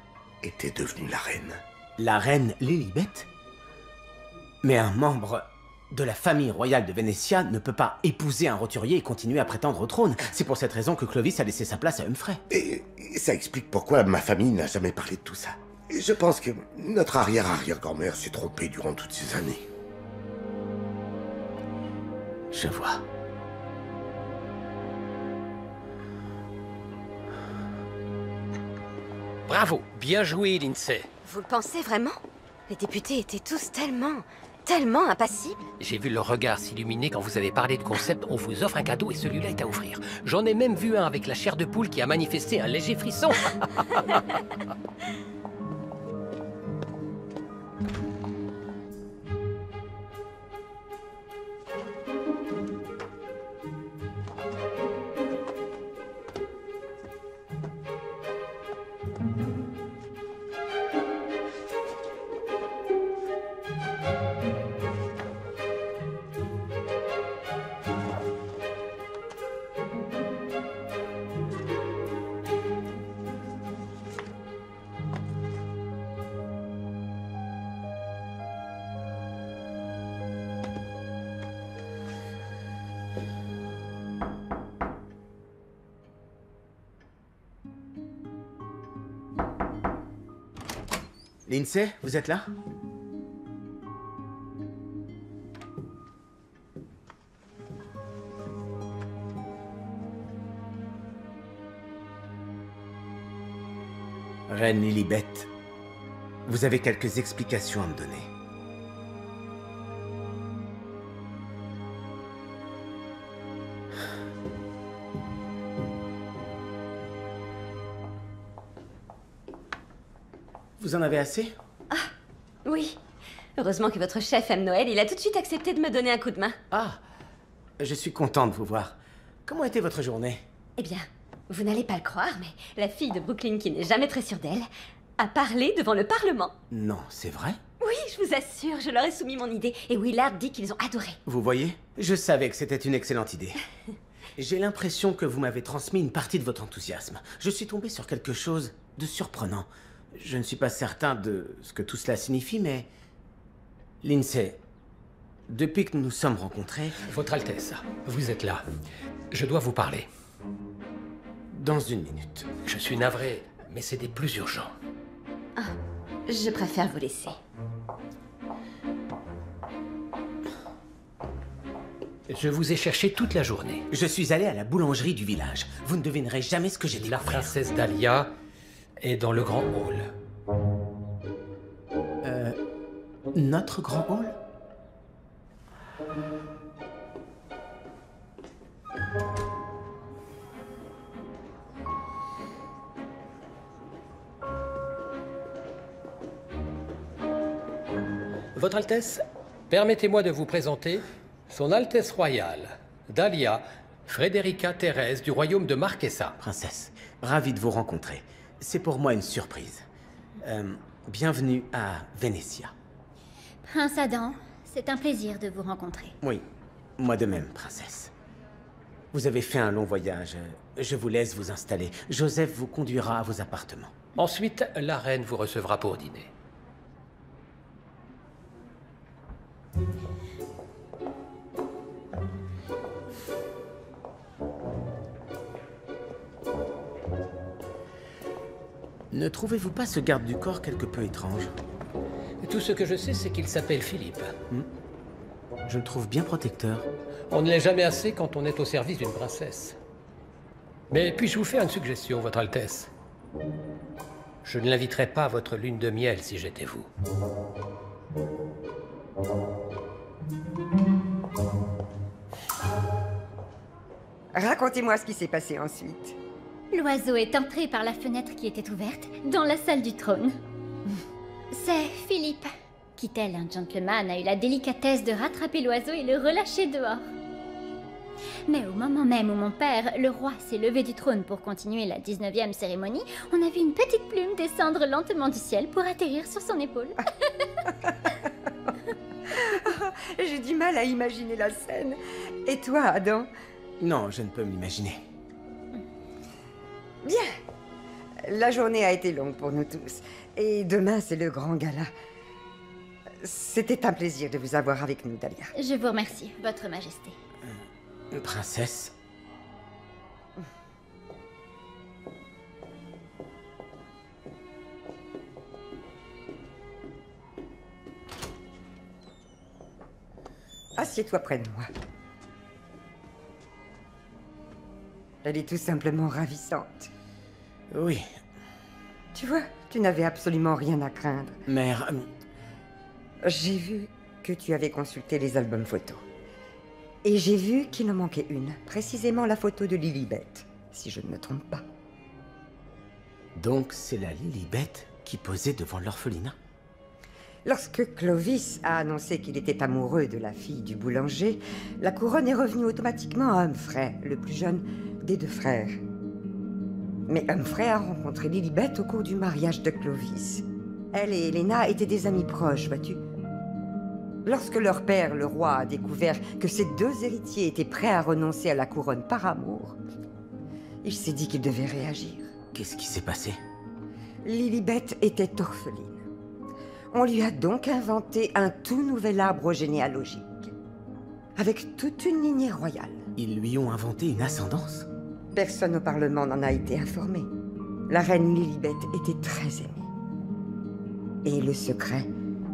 était devenue la reine. La reine Lilibet? Mais un membre de la famille royale de Vénétia ne peut pas épouser un roturier et continuer à prétendre au trône. C'est pour cette raison que Clovis a laissé sa place à Humphrey. Et ça explique pourquoi ma famille n'a jamais parlé de tout ça. Je pense que notre arrière-arrière-grand-mère s'est trompée durant toutes ces années. Je vois. Bravo, bien joué, Lindsay. Vous le pensez vraiment? Les députés étaient tous tellement impassibles. J'ai vu leur regard s'illuminer quand vous avez parlé de concept. On vous offre un cadeau et celui-là est à offrir. J'en ai même vu un avec la chair de poule qui a manifesté un léger frisson. Lindsay, vous êtes là? Reine Lilibet, vous avez quelques explications à me donner. Vous en avez assez? Ah, oui. Heureusement que votre chef aime Noël, il a tout de suite accepté de me donner un coup de main. Ah, je suis content de vous voir. Comment était votre journée? Eh bien, vous n'allez pas le croire, mais la fille de Brooklyn, qui n'est jamais très sûre d'elle, a parlé devant le Parlement. Non, c'est vrai? Oui, je vous assure, je leur ai soumis mon idée, et Willard dit qu'ils ont adoré. Vous voyez? Je savais que c'était une excellente idée. J'ai l'impression que vous m'avez transmis une partie de votre enthousiasme. Je suis tombé sur quelque chose de surprenant. Je ne suis pas certain de ce que tout cela signifie, mais... Lindsay, depuis que nous nous sommes rencontrés... Votre Altesse, vous êtes là. Je dois vous parler. Dans une minute. Je suis navré, mais c'est des plus urgents. Ah, je préfère vous laisser. Je vous ai cherché toute la journée. Je suis allé à la boulangerie du village. Vous ne devinerez jamais ce que j'ai découvert. La princesse Dahlia est dans le grand hall. Notre grand hall? Votre Altesse, permettez-moi de vous présenter Son Altesse Royale, Dahlia, Frédérica Thérèse du royaume de Marquesa. Princesse, ravi de vous rencontrer. C'est pour moi une surprise. Bienvenue à Vénétia. Prince Adam, c'est un plaisir de vous rencontrer. Oui, moi de même, princesse. Vous avez fait un long voyage. Je vous laisse vous installer. Joseph vous conduira à vos appartements. Ensuite, la reine vous recevra pour dîner. Ne trouvez-vous pas ce garde du corps quelque peu étrange? Tout ce que je sais, c'est qu'il s'appelle Philippe. Je le trouve bien protecteur. On ne l'est jamais assez quand on est au service d'une princesse. Mais puis-je vous faire une suggestion, Votre Altesse? Je ne l'inviterais pas à votre lune de miel si j'étais vous. Racontez-moi ce qui s'est passé ensuite. L'oiseau est entré par la fenêtre qui était ouverte dans la salle du trône. C'est Philippe qui, tel un gentleman, a eu la délicatesse de rattraper l'oiseau et le relâcher dehors. Mais au moment même où mon père, le roi, s'est levé du trône pour continuer la 19e cérémonie, on a vu une petite plume descendre lentement du ciel pour atterrir sur son épaule. J'ai du mal à imaginer la scène. Et toi, Adam? Non, je ne peux m'imaginer. Bien. La journée a été longue pour nous tous. Et demain, c'est le grand gala. C'était un plaisir de vous avoir avec nous, Dahlia. Je vous remercie, Votre Majesté. Princesse? Assieds-toi près de moi. Elle est tout simplement ravissante. Oui. Tu vois, tu n'avais absolument rien à craindre. Mère... J'ai vu que tu avais consulté les albums photos. Et j'ai vu qu'il en manquait une, précisément la photo de Lilibet, si je ne me trompe pas. Donc c'est la Lilibet qui posait devant l'orphelinat? Lorsque Clovis a annoncé qu'il était amoureux de la fille du boulanger, la couronne est revenue automatiquement à Humphrey, le plus jeune des deux frères. Mais Humphrey a rencontré Lilibet au cours du mariage de Clovis. Elle et Helena étaient des amis proches, vois-tu. Lorsque leur père, le roi, a découvert que ces deux héritiers étaient prêts à renoncer à la couronne par amour, il s'est dit qu'il devait réagir. Qu'est-ce qui s'est passé? Lilibet était orpheline. On lui a donc inventé un tout nouvel arbre généalogique, avec toute une lignée royale. Ils lui ont inventé une ascendance? Personne au Parlement n'en a été informé. La reine Lilibet était très aimée. Et le secret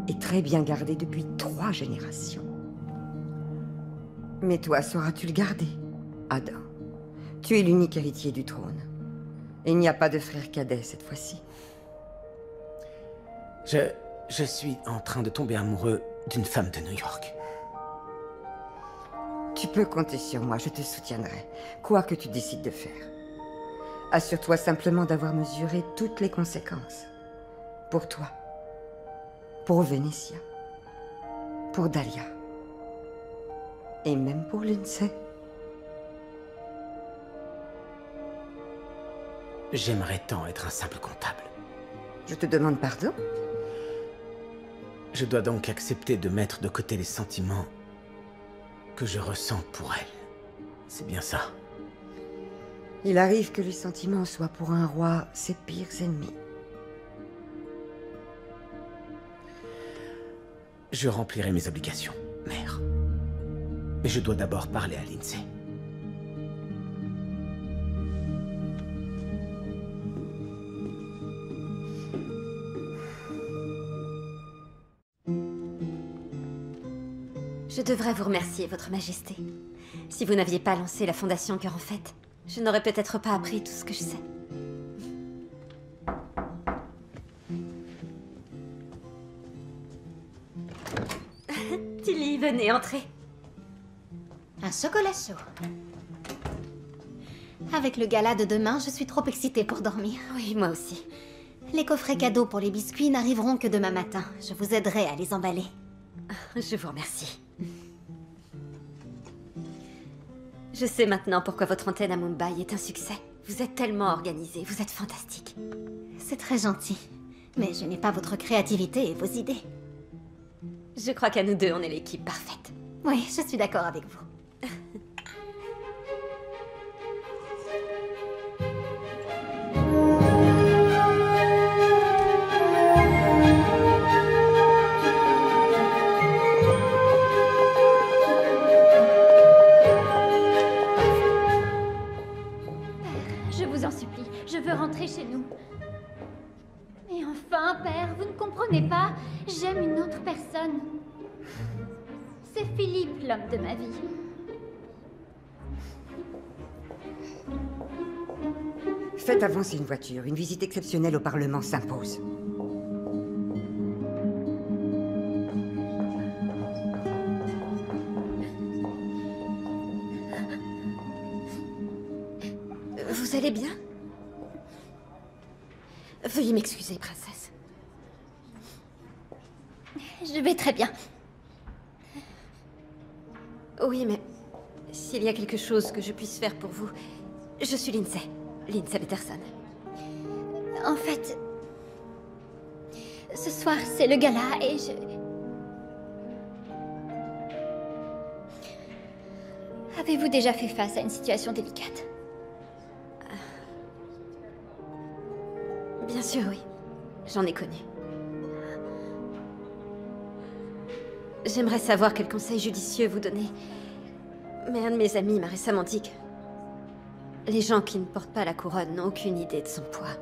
est très bien gardé depuis 3 générations. Mais toi, sauras-tu le garder, Adam? Tu es l'unique héritier du trône. Et il n'y a pas de frère cadet cette fois-ci. Je suis en train de tomber amoureux d'une femme de New York. Tu peux compter sur moi, je te soutiendrai, quoi que tu décides de faire. Assure-toi simplement d'avoir mesuré toutes les conséquences. Pour toi. Pour Vénétia. Pour Dahlia. Et même pour Lindsay. J'aimerais tant être un simple comptable. Je te demande pardon? Je dois donc accepter de mettre de côté les sentiments que je ressens pour elle. C'est bien ça. Il arrive que les sentiments soient pour un roi ses pires ennemis. Je remplirai mes obligations, mère. Mais je dois d'abord parler à Lindsay. Je devrais vous remercier, Votre Majesté. Si vous n'aviez pas lancé la fondation Cœur en Fête, je n'aurais peut-être pas appris tout ce que je sais. Tilly, venez, entrez. Un chocolat chaud. Avec le gala de demain, je suis trop excitée pour dormir. Oui, moi aussi. Les coffrets cadeaux pour les biscuits n'arriveront que demain matin. Je vous aiderai à les emballer. Je vous remercie. Je sais maintenant pourquoi votre antenne à Mumbai est un succès. Vous êtes tellement organisé, vous êtes fantastique. C'est très gentil. Mais je n'ai pas votre créativité et vos idées. Je crois qu'à nous deux, on est l'équipe parfaite. Oui, je suis d'accord avec vous. Je vous en supplie, je veux rentrer chez nous. Mais enfin, père, vous ne comprenez pas. J'aime une autre personne. C'est Philippe, l'homme de ma vie. Faites avancer une voiture. Une visite exceptionnelle au Parlement s'impose. Vous allez bien? Veuillez m'excuser, princesse. Je vais très bien. Oui, mais s'il y a quelque chose que je puisse faire pour vous, je suis Lindsay. Lindsay Peterson. En fait, ce soir, c'est le gala et je... Avez-vous déjà fait face à une situation délicate? Bien sûr, oui. J'en ai connu. J'aimerais savoir quel conseil judicieux vous donner. Mais un de mes amis m'a récemment dit que les gens qui ne portent pas la couronne n'ont aucune idée de son poids.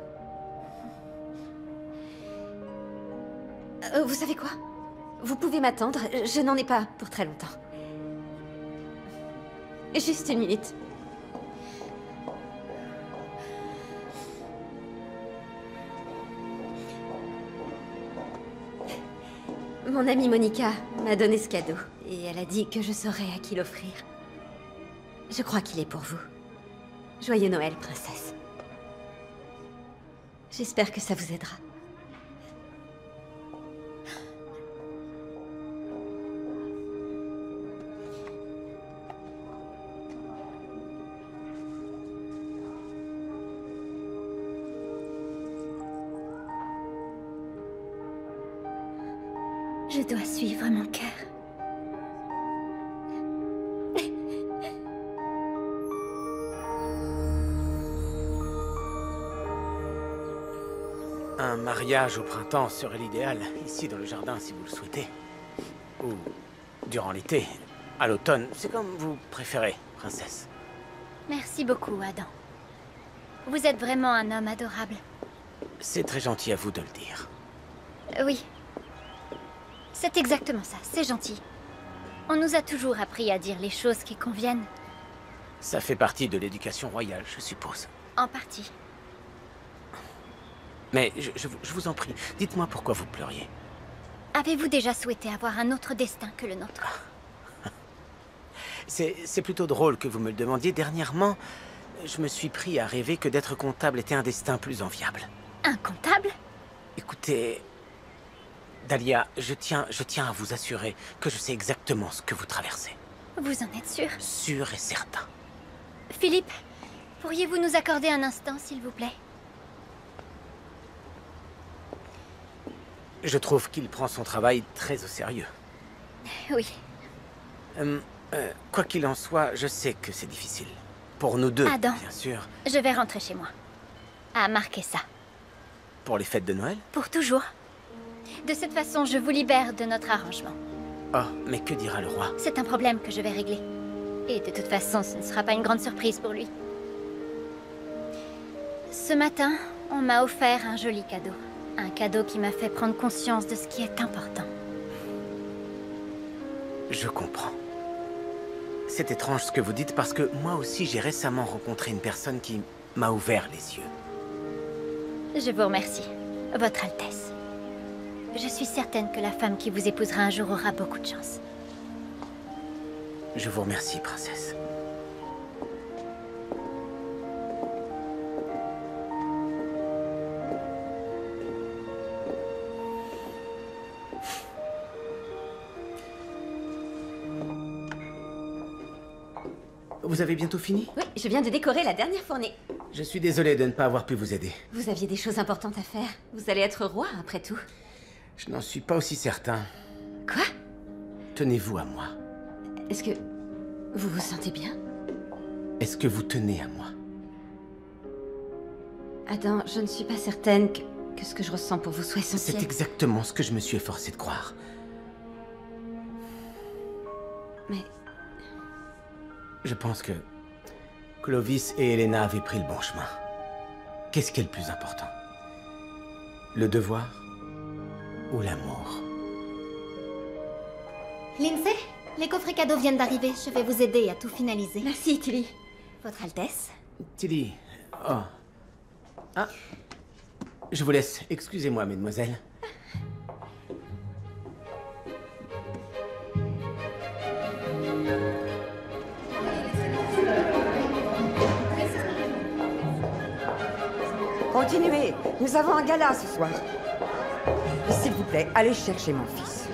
Vous savez quoi? Vous pouvez m'attendre, je n'en ai pas pour très longtemps. Juste une minute. Mon amie Monica m'a donné ce cadeau et elle a dit que je saurais à qui l'offrir. Je crois qu'il est pour vous. Joyeux Noël, princesse. J'espère que ça vous aidera. Je dois suivre mon cœur. Un mariage au printemps serait l'idéal, ici dans le jardin si vous le souhaitez. Ou durant l'été, à l'automne, c'est comme vous préférez, princesse. Merci beaucoup, Adam. Vous êtes vraiment un homme adorable. C'est très gentil à vous de le dire. Oui. C'est exactement ça, c'est gentil. On nous a toujours appris à dire les choses qui conviennent. Ça fait partie de l'éducation royale, je suppose. En partie. Mais je vous en prie, dites-moi pourquoi vous pleuriez. Avez-vous déjà souhaité avoir un autre destin que le nôtre? C'est plutôt drôle que vous me le demandiez. Dernièrement, je me suis pris à rêver que d'être comptable était un destin plus enviable. Un comptable? Écoutez, Dahlia, je tiens à vous assurer que je sais exactement ce que vous traversez. Vous en êtes sûr? Sûr et certain. Philippe, pourriez-vous nous accorder un instant, s'il vous plaît? Je trouve qu'il prend son travail très au sérieux. Oui. Quoi qu'il en soit, je sais que c'est difficile. Pour nous deux, Adam, bien sûr. Je vais rentrer chez moi. À marquer ça. Pour les fêtes de Noël? Pour toujours. De cette façon, je vous libère de notre arrangement. Oh, mais que dira le roi? C'est un problème que je vais régler. Et de toute façon, ce ne sera pas une grande surprise pour lui. Ce matin, on m'a offert un joli cadeau. Un cadeau qui m'a fait prendre conscience de ce qui est important. Je comprends. C'est étrange ce que vous dites parce que moi aussi j'ai récemment rencontré une personne qui m'a ouvert les yeux. Je vous remercie, Votre Altesse. Je suis certaine que la femme qui vous épousera un jour aura beaucoup de chance. Je vous remercie, princesse. Vous avez bientôt fini? Oui, je viens de décorer la dernière fournée. Je suis désolé de ne pas avoir pu vous aider. Vous aviez des choses importantes à faire. Vous allez être roi, après tout. Je n'en suis pas aussi certain. Quoi? Tenez-vous à moi. Est-ce que vous vous sentez bien? Est-ce que vous tenez à moi? Adam, je ne suis pas certaine que ce que je ressens pour vous soit essentiel. C'est exactement ce que je me suis efforcé de croire. Mais... Je pense que Clovis et Elena avaient pris le bon chemin. Qu'est-ce qui est le plus important? Le devoir ou l'amour? Lindsay, les coffrets cadeaux viennent d'arriver. Je vais vous aider à tout finaliser. Merci, Tilly. Votre Altesse. Tilly. Oh. Ah. Je vous laisse. Excusez-moi, mesdemoiselles. Continuez, nous avons un gala ce soir. Et s'il vous plaît, allez chercher mon fils.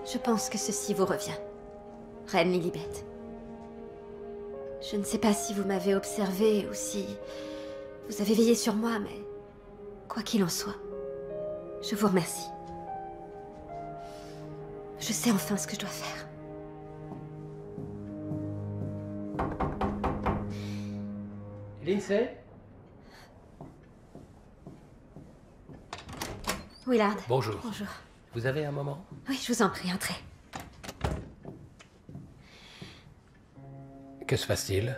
Je pense que ceci vous revient. Reine Lilibet. Je ne sais pas si vous m'avez observé ou si vous avez veillé sur moi, mais quoi qu'il en soit, je vous remercie. Je sais enfin ce que je dois faire. Lindsay? Willard. Bonjour. Bonjour. Vous avez un moment? Oui, je vous en prie, entrez. Que se passe-t-il?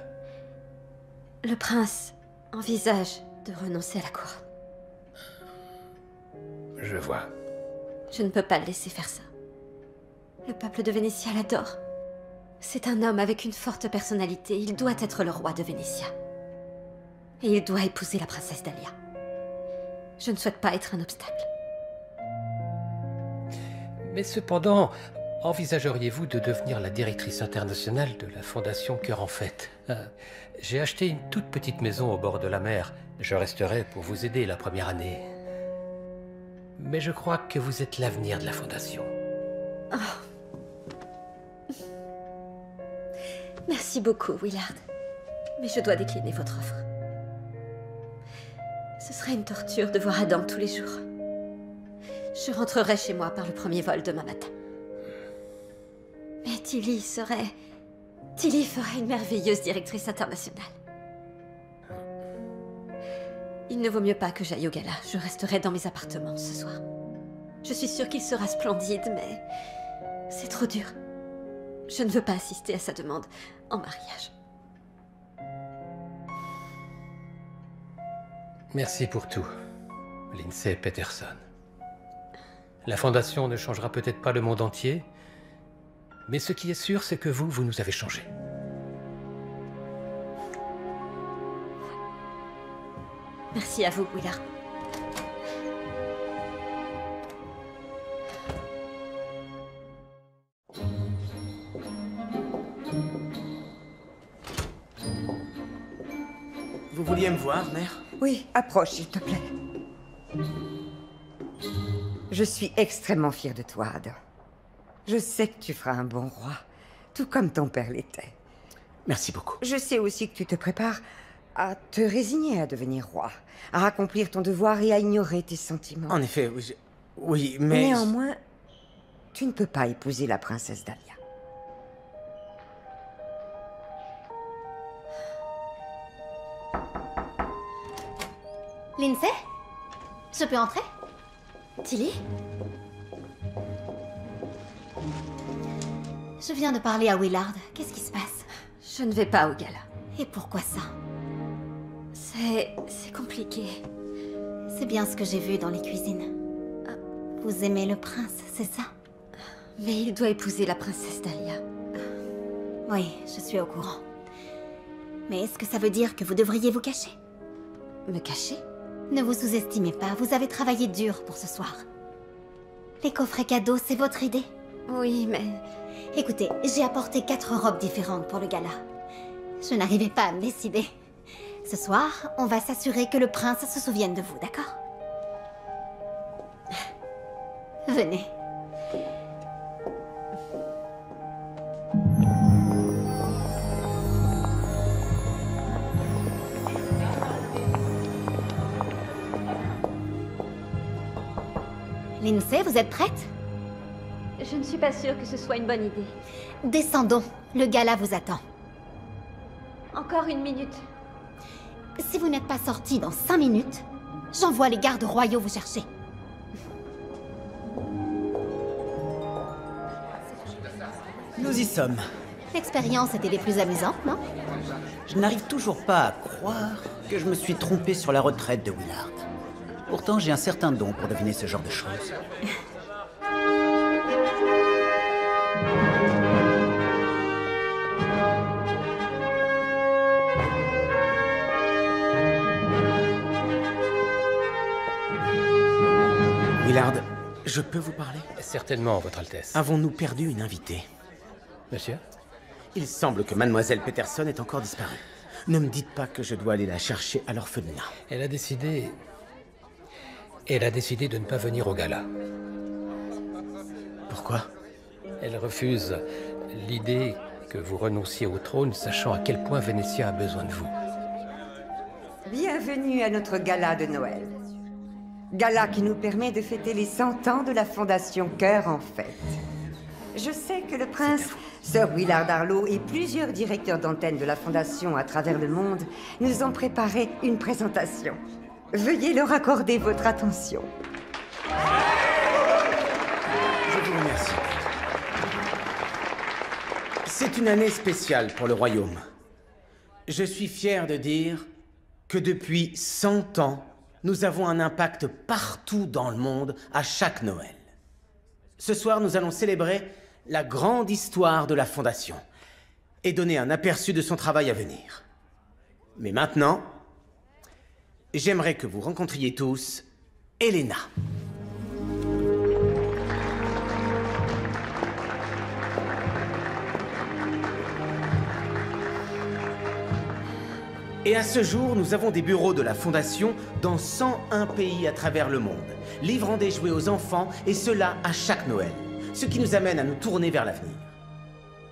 Le prince envisage de renoncer à la couronne. Je vois. Je ne peux pas le laisser faire ça. Le peuple de Vénétia l'adore. C'est un homme avec une forte personnalité. Il doit être le roi de Vénétia. Et il doit épouser la princesse Dahlia. Je ne souhaite pas être un obstacle. Mais cependant, envisageriez-vous de devenir la directrice internationale de la fondation Cœur en Fête? J'ai acheté une toute petite maison au bord de la mer. Je resterai pour vous aider la première année. Mais je crois que vous êtes l'avenir de la fondation. Oh. Merci beaucoup, Willard. Mais je dois décliner votre offre. Ce serait une torture de voir Adam tous les jours. Je rentrerai chez moi par le premier vol demain matin. Mais Tilly ferait une merveilleuse directrice internationale. Il ne vaut mieux pas que j'aille au gala. Je resterai dans mes appartements ce soir. Je suis sûre qu'il sera splendide, mais c'est trop dur. Je ne veux pas assister à sa demande en mariage. Merci pour tout, Lindsay Peterson. La Fondation ne changera peut-être pas le monde entier, mais ce qui est sûr, c'est que vous nous avez changé. Merci à vous, Willard. Vous vouliez me voir, mère? Oui, approche, s'il te plaît. Je suis extrêmement fière de toi, Adam. Je sais que tu feras un bon roi, tout comme ton père l'était. Merci beaucoup. Je sais aussi que tu te prépares à te résigner à devenir roi, à accomplir ton devoir et à ignorer tes sentiments. En effet, oui, oui, mais... Néanmoins, tu ne peux pas épouser la princesse Dahlia. Lindsay? Je peux entrer? Tilly? Je viens de parler à Willard. Qu'est-ce qui se passe? Je ne vais pas au gala. Et pourquoi ça? C'est compliqué. C'est bien ce que j'ai vu dans les cuisines. Vous aimez le prince, c'est ça? Mais il doit épouser la princesse Dahlia. Oui, je suis au courant. Mais est-ce que ça veut dire que vous devriez vous cacher? Me cacher? Ne vous sous-estimez pas, vous avez travaillé dur pour ce soir. Les coffrets cadeaux, c'est votre idée? Oui, mais... Écoutez, j'ai apporté 4 robes différentes pour le gala. Je n'arrivais pas à me décider. Ce soir, on va s'assurer que le prince se souvienne de vous, d'accord? Venez. Lindsay, vous êtes prête? Je ne suis pas sûre que ce soit une bonne idée. Descendons, le gala vous attend. Encore une minute. Si vous n'êtes pas sorti dans 5 minutes, j'envoie les gardes royaux vous chercher. Nous y sommes. L'expérience était des plus amusantes, non? Je n'arrive toujours pas à croire que je me suis trompé sur la retraite de Willard. Pourtant, j'ai un certain don pour deviner ce genre de choses. Willard, je peux vous parler? Certainement, Votre Altesse. Avons-nous perdu une invitée? Monsieur? Il semble que Mademoiselle Peterson est encore disparue. Ne me dites pas que je dois aller la chercher à l'orphelinat. Elle a décidé de ne pas venir au gala. Pourquoi? Elle refuse l'idée que vous renonciez au trône, sachant à quel point Vénétia a besoin de vous. Bienvenue à notre gala de Noël. Gala qui nous permet de fêter les 100 ans de la Fondation Cœur en Fête. Je sais que le prince, Sir Willard Harlow et plusieurs directeurs d'antenne de la Fondation à travers le monde nous ont préparé une présentation. Veuillez leur accorder votre attention. Je vous remercie. C'est une année spéciale pour le royaume. Je suis fier de dire que depuis 100 ans, nous avons un impact partout dans le monde à chaque Noël. Ce soir, nous allons célébrer la grande histoire de la Fondation et donner un aperçu de son travail à venir. Mais maintenant, j'aimerais que vous rencontriez tous Elena. Et à ce jour, nous avons des bureaux de la Fondation dans 101 pays à travers le monde, livrant des jouets aux enfants, et cela à chaque Noël, ce qui nous amène à nous tourner vers l'avenir.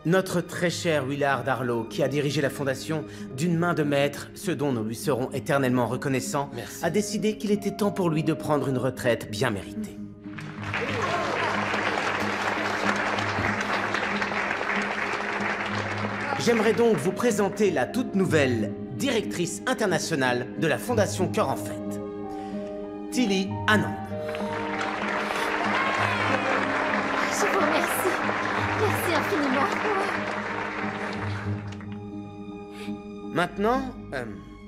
Notre très cher Willard Harlow, qui a dirigé la Fondation d'une main de maître, ce dont nous lui serons éternellement reconnaissants, Merci. a décidé qu'il était temps pour lui de prendre une retraite bien méritée. J'aimerais donc vous présenter la toute nouvelle directrice internationale de la Fondation Cœur en Fête, Tilly Anand. Je vous remercie. Merci infiniment. Maintenant,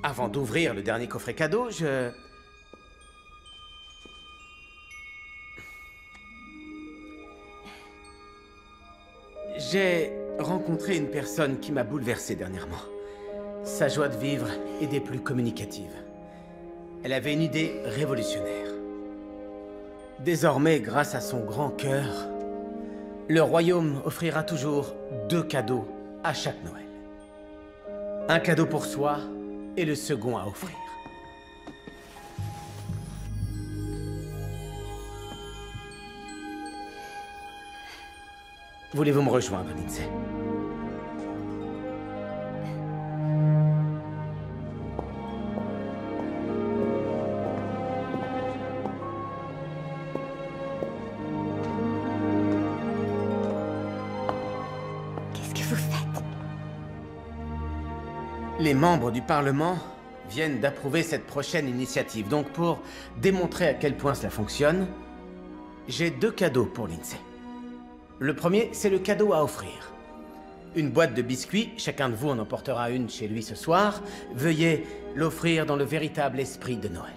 avant d'ouvrir le dernier coffret cadeau, j'ai rencontré une personne qui m'a bouleversé dernièrement. Sa joie de vivre est des plus communicatives. Elle avait une idée révolutionnaire. Désormais, grâce à son grand cœur, le royaume offrira toujours 2 cadeaux à chaque Noël. Un cadeau pour soi et le second à offrir. Voulez-vous me rejoindre, Lindsay? Qu'est-ce que vous faites? Les membres du Parlement viennent d'approuver cette prochaine initiative. Donc pour démontrer à quel point cela fonctionne, j'ai 2 cadeaux pour Lindsay. Le premier, c'est le cadeau à offrir. Une boîte de biscuits, chacun de vous en emportera une chez lui ce soir. Veuillez l'offrir dans le véritable esprit de Noël.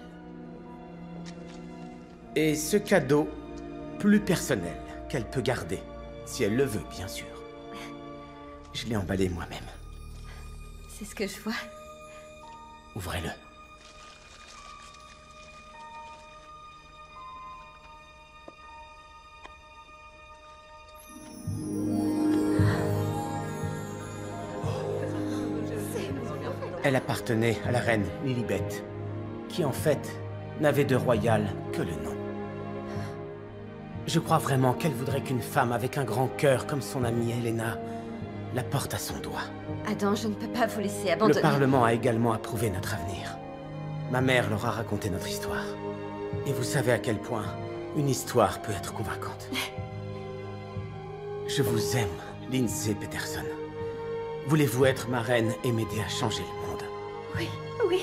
Et ce cadeau, plus personnel, qu'elle peut garder, si elle le veut, bien sûr. Je l'ai emballé moi-même. C'est ce que je vois. Ouvrez-le. Elle appartenait à la reine Lilibet, qui en fait n'avait de royal que le nom. Je crois vraiment qu'elle voudrait qu'une femme avec un grand cœur comme son amie Helena la porte à son doigt. Adam, je ne peux pas vous laisser abandonner. Le Parlement a également approuvé notre avenir. Ma mère leur a raconté notre histoire. Et vous savez à quel point une histoire peut être convaincante. Je vous aime, Lindsay Peterson. Voulez-vous être ma reine et m'aider à changer le monde? Oui, oui.